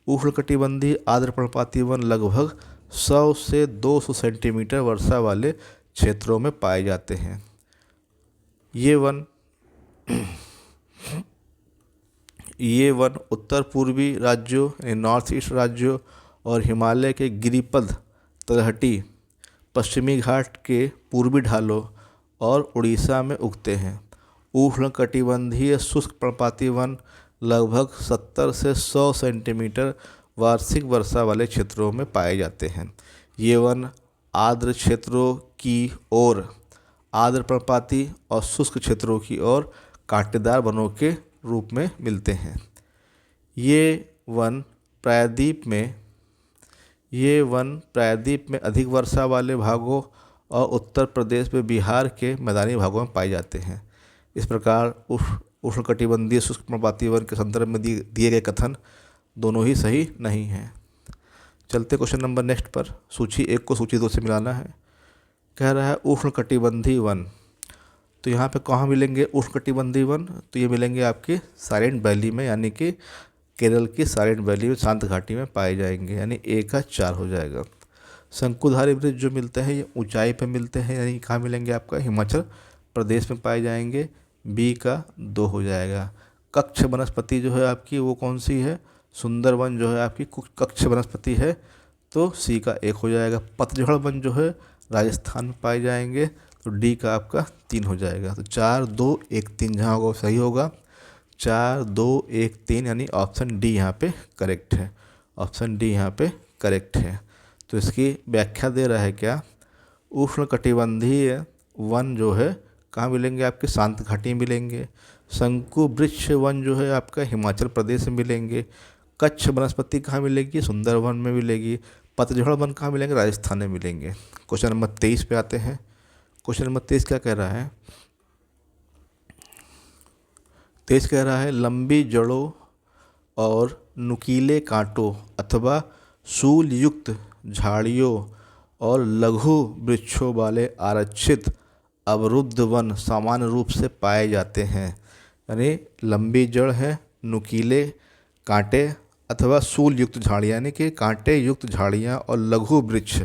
Speaker 1: उष्णकटिबंधीय आर्द्र पर्णपाती वन लगभग 100 से 200 सेंटीमीटर वर्षा वाले क्षेत्रों में पाए जाते हैं। ये वन उत्तर पूर्वी राज्यों नॉर्थ ईस्ट राज्यों और हिमालय के गिरिपद तलहटी, पश्चिमी घाट के पूर्वी ढालों और उड़ीसा में उगते हैं। उष्णकटिबंधीय शुष्क पर्णपाती वन लगभग 70 से 100 सेंटीमीटर वार्षिक वर्षा वाले क्षेत्रों में पाए जाते हैं। ये वन आर्द्र क्षेत्रों की ओर आर्द्र पर्णपाती और शुष्क क्षेत्रों की ओर कांटेदार वनों के रूप में मिलते हैं। ये वन प्रायद्वीप में अधिक वर्षा वाले भागों और उत्तर प्रदेश में बिहार के मैदानी भागों में पाए जाते हैं। इस प्रकार उष्णकटिबंधीय शुष्क पर्णपाती वन के संदर्भ में दिए गए कथन दोनों ही सही नहीं हैं। चलते क्वेश्चन नंबर नेक्स्ट पर। सूची 1 को सूची 2 से मिलाना है। कह रहा है उष्णकटिबंधीय वन, तो यहाँ पे कहाँ मिलेंगे उष्णकटिबंधीय वन, तो ये मिलेंगे आपके साइलेंट वैली में, यानी कि केरल की साइलेंट वैली में शांत घाटी में पाए जाएंगे, यानी ए का 4 हो जाएगा। शंकुधारी वृक्ष जो मिलते हैं ये ऊंचाई पे मिलते हैं, यानी कहाँ मिलेंगे आपका हिमाचल प्रदेश में पाए जाएंगे, बी का 2 हो जाएगा। कक्ष वनस्पति जो है आपकी वो कौन सी है, सुंदरवन जो है आपकी कक्ष वनस्पति है, तो सी का 1 हो जाएगा। पतझड़ वन जो है राजस्थान में पाए जाएंगे, तो डी का आपका 3 हो जाएगा। तो 4 2 1 3 जहाँ होगा सही होगा, 4 2 1 3 यानी ऑप्शन डी यहाँ पे करेक्ट है। ऑप्शन डी यहाँ पे करेक्ट है। तो इसकी व्याख्या दे रहा है क्या, उष्णकटिबंधीय वन जो है कहाँ मिलेंगे आपके शांत घाटी में मिलेंगे। शंकु वृक्ष वन जो है आपका हिमाचल प्रदेश में मिलेंगे। कच्छ वनस्पति कहाँ मिलेगी, सुंदरवन में मिलेगी। पतझड़ वन कहाँ मिलेंगे, राजस्थान में मिलेंगे। क्वेश्चन नंबर 23 पे आते हैं। क्वेश्चन नंबर 23 क्या कह रहा है, 23 कह रहा है लंबी जड़ों और नुकीले कांटों अथवा शूल युक्त झाड़ियों और लघु वृक्षों वाले आरक्षित अवरुद्ध वन सामान्य रूप से पाए जाते हैं। यानी लंबी जड़ है, नुकीले कांटे अथवा सूल युक्त झाड़ियाँ, यानी कि कांटे युक्त झाड़ियाँ और लघु वृक्ष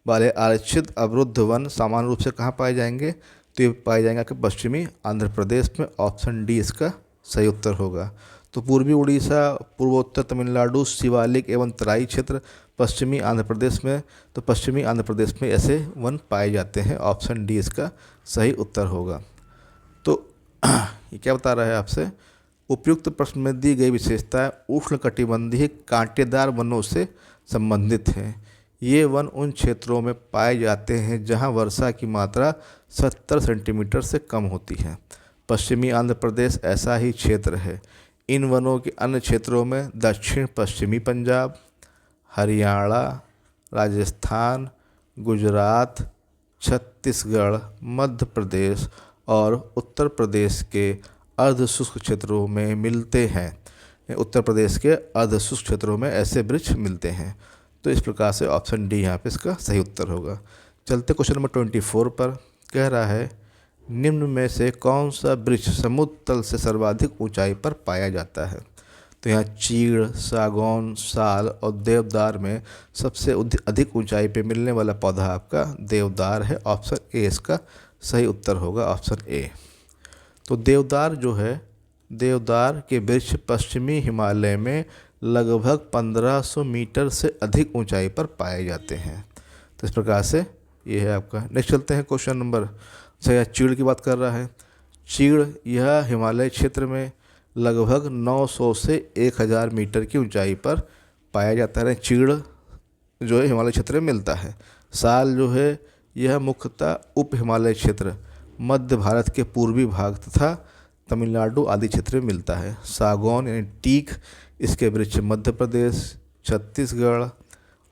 Speaker 1: वाले आरक्षित अवरुद्ध वन सामान्य रूप से कहाँ पाए जाएंगे? तो ये पाए जाएंगे कि पश्चिमी आंध्र प्रदेश में। ऑप्शन डी इसका सही उत्तर होगा। तो पूर्वी उड़ीसा, पूर्वोत्तर तमिलनाडु, शिवालिक एवं तराई क्षेत्र पश्चिमी आंध्र प्रदेश में, तो पश्चिमी आंध्र प्रदेश में ऐसे वन पाए जाते हैं। ऑप्शन डी इसका सही उत्तर होगा। तो ये क्या बता रहा है आपसे? उपयुक्त प्रश्न में दी गई विशेषताएं उष्णकटिबंधीय कांटेदार वनों से संबंधित हैं। ये वन उन क्षेत्रों में पाए जाते हैं जहां वर्षा की मात्रा 70 सेंटीमीटर से कम होती है। पश्चिमी आंध्र प्रदेश ऐसा ही क्षेत्र है। इन वनों के अन्य क्षेत्रों में दक्षिण पश्चिमी पंजाब, हरियाणा, राजस्थान, गुजरात, छत्तीसगढ़, मध्य प्रदेश और उत्तर प्रदेश के अर्ध शुष्क क्षेत्रों में मिलते हैं। उत्तर प्रदेश के अर्ध शुष्क क्षेत्रों में ऐसे वृक्ष मिलते हैं। तो इस प्रकार से ऑप्शन डी यहाँ पे इसका सही उत्तर होगा। चलते क्वेश्चन नंबर 24 पर। कह रहा है निम्न में से कौन सा वृक्ष समुद्र तल से सर्वाधिक ऊंचाई पर पाया जाता है? तो यहाँ चीड़, सागौन, साल और देवदार में सबसे अधिक ऊंचाई पे मिलने वाला पौधा आपका देवदार है। ऑप्शन ए इसका सही उत्तर होगा। Option A. तो देवदार जो है, देवदार के वृक्ष पश्चिमी हिमालय में लगभग 1500 मीटर से अधिक ऊंचाई पर पाए जाते हैं। तो इस प्रकार से ये है आपका। नेक्स्ट चलते हैं क्वेश्चन नंबर। अच्छा, चीड़ की बात कर रहा है। चीड़ यह हिमालय क्षेत्र में लगभग 900 से 1000 मीटर की ऊंचाई पर पाया जाता है। चीड़ जो है हिमालय क्षेत्र में मिलता है। साल जो है यह मुख्यतः उप हिमालय क्षेत्र, मध्य भारत के पूर्वी भाग तथा तमिलनाडु आदि क्षेत्र में मिलता है। सागौन यानी टीक, इसके वृक्ष मध्य प्रदेश, छत्तीसगढ़,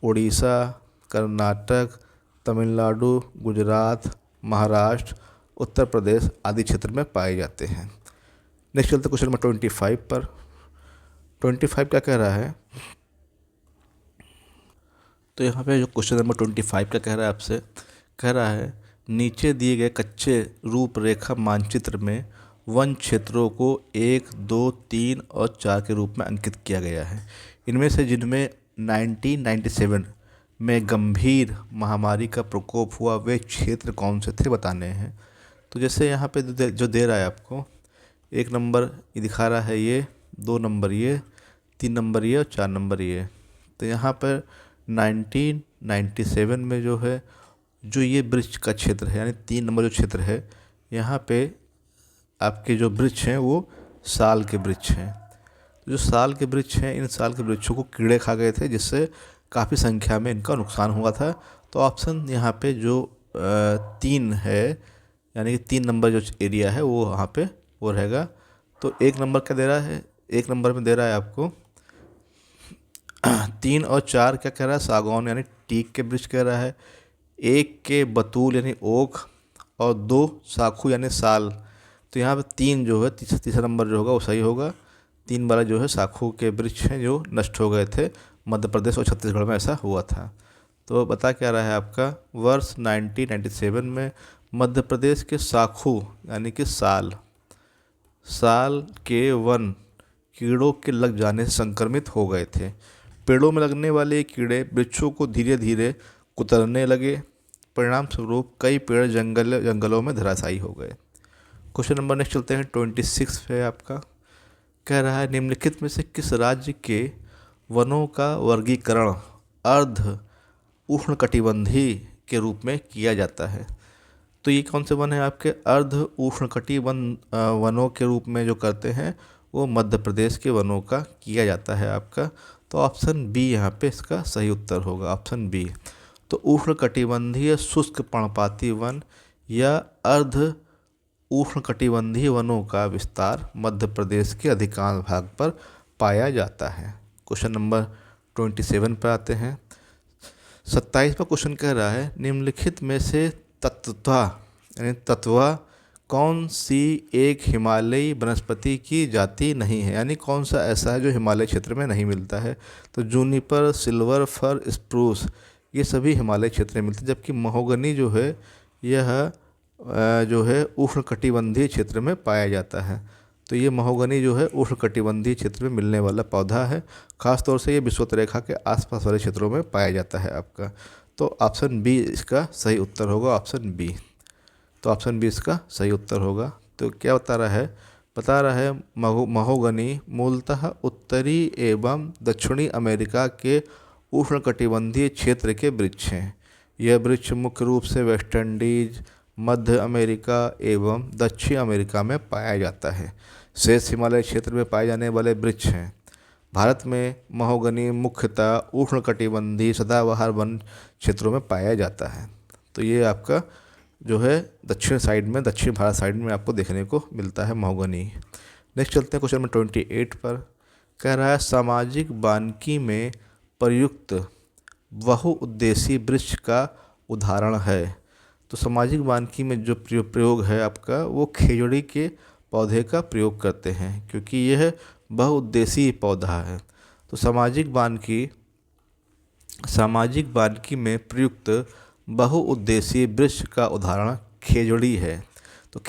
Speaker 1: उड़ीसा, कर्नाटक, तमिलनाडु, गुजरात, महाराष्ट्र, उत्तर प्रदेश आदि क्षेत्र में पाए जाते हैं। नेक्स्ट चलते क्वेश्चन नंबर 25 पर। 25 क्या कह रहा है? तो यहाँ पे जो क्वेश्चन नंबर 25 का कह रहा है आपसे, कह रहा है नीचे दिए गए कच्चे रूपरेखा मानचित्र में वन क्षेत्रों को 1, 2, 3 और 4 के रूप में अंकित किया गया है। इनमें से जिनमें 1997 में गंभीर महामारी का प्रकोप हुआ वे क्षेत्र कौन से थे बताने हैं। तो जैसे यहाँ पे जो दे रहा है आपको, 1 नंबर ये दिखा रहा है, ये 2 नंबर ये, 3 नंबर ये और 4 नंबर ये। तो यहाँ पर 1997 में जो है, जो ये वृक्ष का क्षेत्र है, यानी 3 नंबर जो क्षेत्र है, यहाँ पे आपके जो वृक्ष हैं वो साल के वृक्ष हैं। जो साल के वृक्ष हैं, इन साल के वृक्षों को कीड़े खा गए थे, जिससे काफ़ी संख्या में इनका नुकसान हुआ था। तो ऑप्शन यहाँ पे जो 3 है, यानी कि 3 नंबर जो एरिया है वो वहाँ पे वो रहेगा। तो 1 नंबर क्या दे रहा है? 1 नंबर में दे रहा है आपको 3 और 4 क्या कह रहा है? सागौन यानी टीक के वृक्ष कह रहा है। 1 के बतूल यानी ओक और 2 साखू यानी साल। तो यहाँ पे 3 जो है, तीसरा नंबर जो होगा वो सही होगा। 3 वाला जो है साखू के वृक्ष हैं जो नष्ट हो गए थे, मध्य प्रदेश और छत्तीसगढ़ में ऐसा हुआ था। तो बता क्या रहा है आपका, वर्ष 1997 में मध्य प्रदेश के साखू यानी कि साल के वन कीड़ों के लग जाने से संक्रमित हो गए थे। पेड़ों में लगने वाले कीड़े वृक्षों को धीरे धीरे कुतरने लगे। परिणाम स्वरूप कई पेड़ जंगलों में धराशायी हो गए। क्वेश्चन नंबर नेक्स्ट चलते हैं 26 पे आपका। कह रहा है निम्नलिखित में से किस राज्य के वनों का वर्गीकरण अर्ध उष्णकटिबंधीय के रूप में किया जाता है। तो ये कौन से वन है आपके? अर्ध उष्णकटिबंध वनों के रूप में जो करते हैं वो मध्य प्रदेश के वनों का किया जाता है आपका। तो ऑप्शन बी यहाँ पे इसका सही उत्तर होगा। Option B. तो उष्णकटिबंधीय शुष्क पर्णपाती वन या अर्ध उष्णकटिबंधीय वनों का विस्तार मध्य प्रदेश के अधिकांश भाग पर पाया जाता है। क्वेश्चन नंबर 27 पर आते हैं। 27वां क्वेश्चन कह रहा है निम्नलिखित में से तत्वा कौन सी एक हिमालयी वनस्पति की जाति नहीं है, यानी कौन सा ऐसा है जो हिमालय क्षेत्र में नहीं मिलता है। तो जूनिपर, सिल्वर फर, स्प्रूस ये सभी हिमालय क्षेत्र में मिलते हैं, जबकि महोगनी जो है यह जो है उष्णकटिबंधीय क्षेत्र में पाया जाता है। तो ये महोगनी जो है उष्णकटिबंधीय क्षेत्र में मिलने वाला पौधा है। खास तौर से ये विषुवत रेखा के आसपास वाले क्षेत्रों में पाया जाता है आपका। तो ऑप्शन बी इसका सही उत्तर होगा, ऑप्शन बी। तो ऑप्शन बी इसका सही उत्तर होगा। तो क्या बता रहा है महोगनी मूलतः उत्तरी एवं दक्षिणी अमेरिका के उष्णकटिबंधीय क्षेत्र के वृक्ष हैं। यह वृक्ष मुख्य रूप से वेस्ट इंडीज, मध्य अमेरिका एवं दक्षिण अमेरिका में पाया जाता है। शेष हिमालय क्षेत्र में पाए जाने वाले वृक्ष हैं। भारत में महोगनी मुख्यतः उष्णकटिबंधीय सदाबहार वन क्षेत्रों में पाया जाता है। तो ये आपका जो है दक्षिण भारत साइड में आपको देखने को मिलता है महोगनी। नेक्स्ट चलते हैं क्वेश्चन नंबर 28 पर। कह रहा है सामाजिक वानिकी में प्रयुक्त बहुउद्देशीय वृक्ष का उदाहरण है। तो सामाजिक वानिकी में जो प्रयोग है आपका वो खेजड़ी के पौधे का प्रयोग करते हैं, क्योंकि यह बहुउद्देशीय पौधा है। तो सामाजिक वानिकी में प्रयुक्त बहुउद्देशीय वृक्ष का उदाहरण खेजड़ी है। तो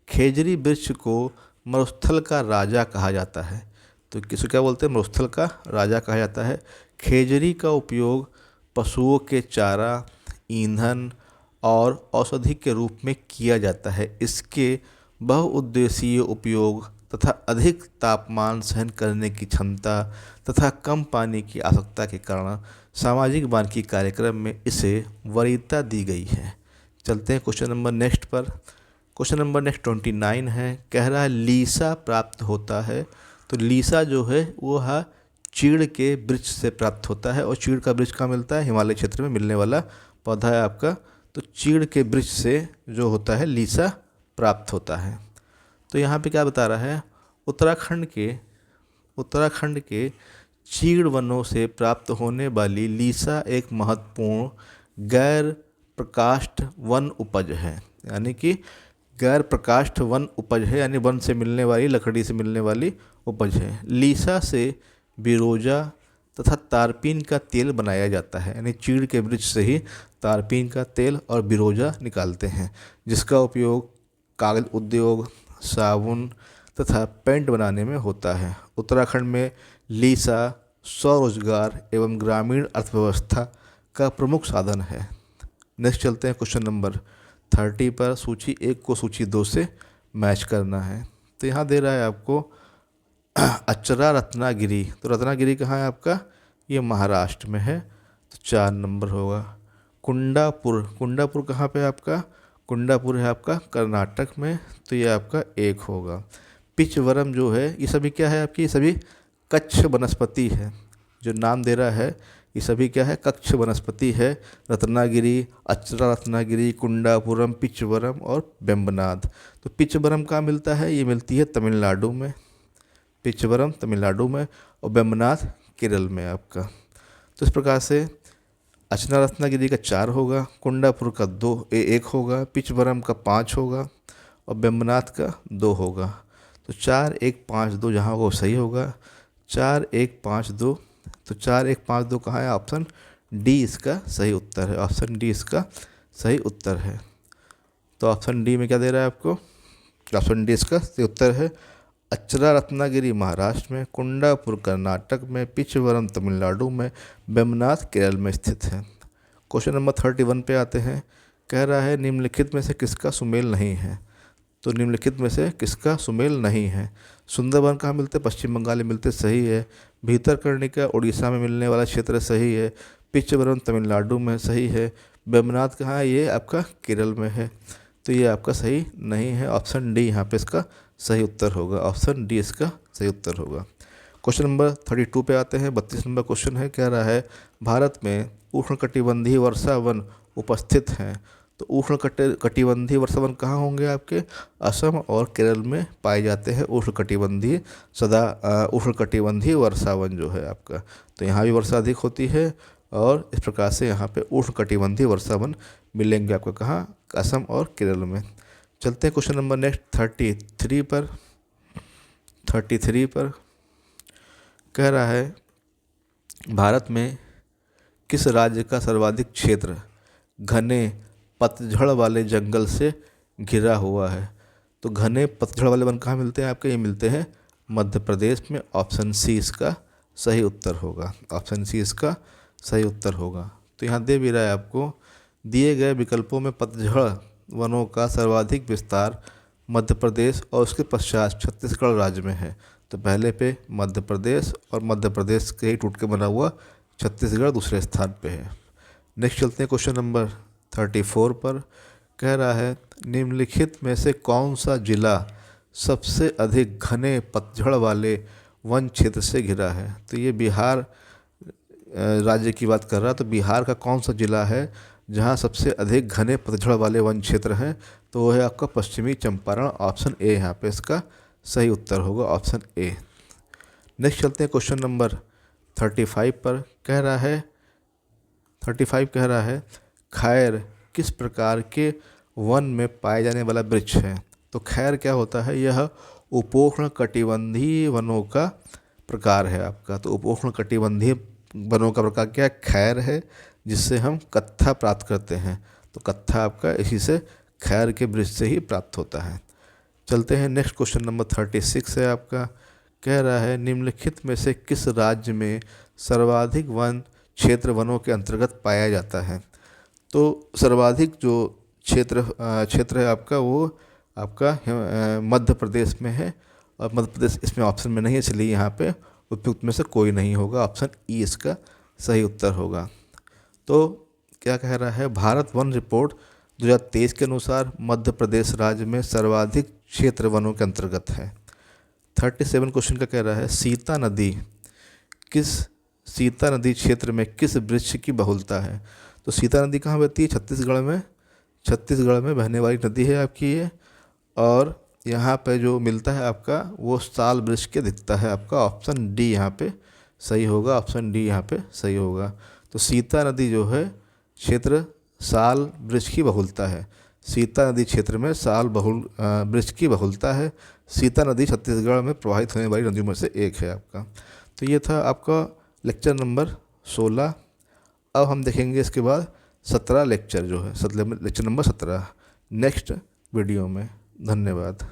Speaker 1: खेजड़ी वृक्ष को मरुस्थल का राजा कहा जाता है। तो किसको क्या बोलते हैं? मरुस्थल का राजा कहा जाता है। खेजड़ी का उपयोग पशुओं के चारा, ईंधन और औषधि के रूप में किया जाता है। इसके बहुउद्देशीय उपयोग तथा अधिक तापमान सहन करने की क्षमता तथा कम पानी की आवश्यकता के कारण सामाजिक वानिकी कार्यक्रम में इसे वरीयता दी गई है। चलते हैं क्वेश्चन नंबर नेक्स्ट पर। क्वेश्चन नंबर नेक्स्ट 29 है। कह रहा है लीसा प्राप्त होता है। तो लीसा जो है वो है चीड़ के वृक्ष से प्राप्त होता है, और चीड़ का वृक्ष कहाँ मिलता है? हिमालय क्षेत्र में मिलने वाला पौधा है आपका। तो चीड़ के वृक्ष से जो होता है लीसा प्राप्त होता है। तो यहाँ पे क्या बता रहा है? उत्तराखंड के चीड़ वनों से प्राप्त होने वाली लीसा एक महत्वपूर्ण गैर प्रकाष्ठ वन उपज है। यानी कि गैर प्रकाष्ठ वन उपज है, यानी वन से मिलने वाली, लकड़ी से मिलने वाली उपज है। लीसा से बिरोजा तथा तारपीन का तेल बनाया जाता है। यानी चीड़ के वृक्ष से ही तारपीन का तेल और बिरोजा निकालते हैं, जिसका उपयोग कागज उद्योग, साबुन तथा पेंट बनाने में होता है। उत्तराखंड में लीसा स्वरोजगार एवं ग्रामीण अर्थव्यवस्था का प्रमुख साधन है। नेक्स्ट चलते हैं क्वेश्चन नंबर 30 पर। सूची 1 को सूची 2 से मैच करना है। तो यहाँ दे रहा है आपको अचरा रत्नागिरी। तो रत्नागिरी कहाँ है आपका? ये महाराष्ट्र में है, तो 4 नंबर होगा। कुंडापुर कहाँ पे है आपका? कुंडापुर है आपका कर्नाटक में, तो ये आपका 1 होगा। पिचवरम जो है ये सभी क्या है आपकी? ये सभी कच्छ वनस्पति है। जो नाम दे रहा है ये सभी क्या है? कच्छ वनस्पति है। रत्नागिरी, अचरा रत्नागिरी, कुंडापुरम, पिचवरम और बेम्बनाद। तो पिचवरम कहाँ मिलता है? ये मिलती है तमिलनाडु में। पिचवरम तमिलनाडु में और बेम्बनाद केरल में आपका। तो इस प्रकार से अचना रत्नागिरी का 4 होगा, कुंडापुर का 1 होगा, पिचवरम का 5 होगा और बेम्बनाद का 2 होगा। तो 4, 1, 5, 2 जहाँ होगा वो सही होगा। 4, 1, 5, 2। तो 4, 1, 5, 2 कहाँ है? ऑप्शन डी इसका सही उत्तर है। ऑप्शन डी इसका सही उत्तर है। तो ऑप्शन डी में क्या दे रहा है आपको? ऑप्शन डी इसका सही उत्तर है। अचरा रत्नागिरी महाराष्ट्र में, कुंडापुर कर्नाटक में, पिचवरम तमिलनाडु में, बेम्बनाद केरल में स्थित है। क्वेश्चन नंबर 31 पे आते हैं। कह रहा है निम्नलिखित में से किसका सुमेल नहीं है? तो निम्नलिखित में से किसका सुमेल नहीं है? सुंदरबन कहाँ मिलते? पश्चिम बंगाल में मिलते, सही है। भीतरकर्णिका उड़ीसा में मिलने वाला क्षेत्र, सही है। पिचवरम तमिलनाडु में, सही है। बेम्बनाद कहाँ है? ये आपका केरल में है, तो ये आपका सही नहीं है। ऑप्शन डी यहाँ पे इसका सही उत्तर होगा। ऑप्शन डी इसका सही उत्तर होगा। क्वेश्चन नंबर 32 पे आते हैं। 32 नंबर क्वेश्चन है। कह रहा है भारत में उष्णकटिबंधीय वर्षा वन उपस्थित हैं। तो उष्णकटिबंधीय वर्षा वन कहाँ होंगे आपके? असम और केरल में पाए जाते हैं उष्णकटिबंधीय वर्षा वन जो है आपका। तो यहाँ भी वर्षा अधिक होती है, और इस प्रकार से यहाँ पे उष्णकटिबंधीय वर्षा वन मिलेंगे आपको कहाँ? असम और केरल में। चलते हैं क्वेश्चन नंबर नेक्स्ट 33 पर। 33 पर कह रहा है भारत में किस राज्य का सर्वाधिक क्षेत्र घने पतझड़ वाले जंगल से घिरा हुआ है? तो घने पतझड़ वाले वन कहाँ मिलते हैं आपके? ये मिलते हैं मध्य प्रदेश में। ऑप्शन सी इसका सही उत्तर होगा। ऑप्शन सी इसका सही उत्तर होगा। तो यहाँ दे भी रहा है आपको, दिए गए विकल्पों में पतझड़ वनों का सर्वाधिक विस्तार मध्य प्रदेश और उसके पश्चात छत्तीसगढ़ राज्य में है। तो पहले पे मध्य प्रदेश और मध्य प्रदेश के ही टूट के बना हुआ छत्तीसगढ़ दूसरे स्थान पे है। नेक्स्ट चलते हैं क्वेश्चन नंबर 34 पर। कह रहा है निम्नलिखित में से कौन सा जिला सबसे अधिक घने पतझड़ वाले वन क्षेत्र से घिरा है? तो ये बिहार राज्य की बात कर रहा है। तो बिहार का कौन सा जिला है जहाँ सबसे अधिक घने पतझड़ वाले वन क्षेत्र हैं? तो वो है आपका पश्चिमी चंपारण। ऑप्शन ए यहाँ पे इसका सही उत्तर होगा, ऑप्शन ए। नेक्स्ट चलते हैं क्वेश्चन नंबर 35 पर। कह रहा है 35 कह रहा है खैर किस प्रकार के वन में पाए जाने वाला वृक्ष है? तो खैर क्या होता है? यह उपोष्ण कटिबंधीय वनों का प्रकार है आपका। तो उपोष्ण कटिबंधीय वनों का प्रकार क्या है? खैर है, जिससे हम कत्था प्राप्त करते हैं। तो कत्था आपका इसी से खैर के वृक्ष से ही प्राप्त होता है। चलते हैं नेक्स्ट क्वेश्चन नंबर 36 है आपका। कह रहा है निम्नलिखित में से किस राज्य में सर्वाधिक वन क्षेत्र वनों के अंतर्गत पाया जाता है? तो सर्वाधिक जो क्षेत्र है आपका, वो आपका मध्य प्रदेश में है। और मध्य प्रदेश इसमें ऑप्शन में नहीं है, इसलिए यहाँ पे उपयुक्त में से कोई नहीं होगा। ऑप्शन ई इसका सही उत्तर होगा। तो क्या कह रहा है, भारत वन रिपोर्ट 2023 के अनुसार मध्य प्रदेश राज्य में सर्वाधिक क्षेत्र वनों के अंतर्गत है। 37 क्वेश्चन का कह रहा है सीता नदी क्षेत्र में किस वृक्ष की बहुलता है? तो सीता नदी कहाँ बहती है? छत्तीसगढ़ में बहने वाली नदी है आपकी ये। और यहाँ पे जो मिलता है आपका वो साल वृक्ष के दिखता है आपका। ऑप्शन डी यहाँ पे सही होगा। ऑप्शन डी यहाँ पे सही होगा। तो सीता नदी जो है क्षेत्र साल वृक्ष की बहुलता है। सीता नदी क्षेत्र में साल वृक्ष की बहुलता है। सीता नदी छत्तीसगढ़ में प्रवाहित होने वाली नदियों में से एक है आपका। तो ये था आपका लेक्चर नंबर 16। अब हम देखेंगे इसके बाद 17 लेक्चर जो है, लेक्चर नंबर 17 नेक्स्ट वीडियो में। धन्यवाद।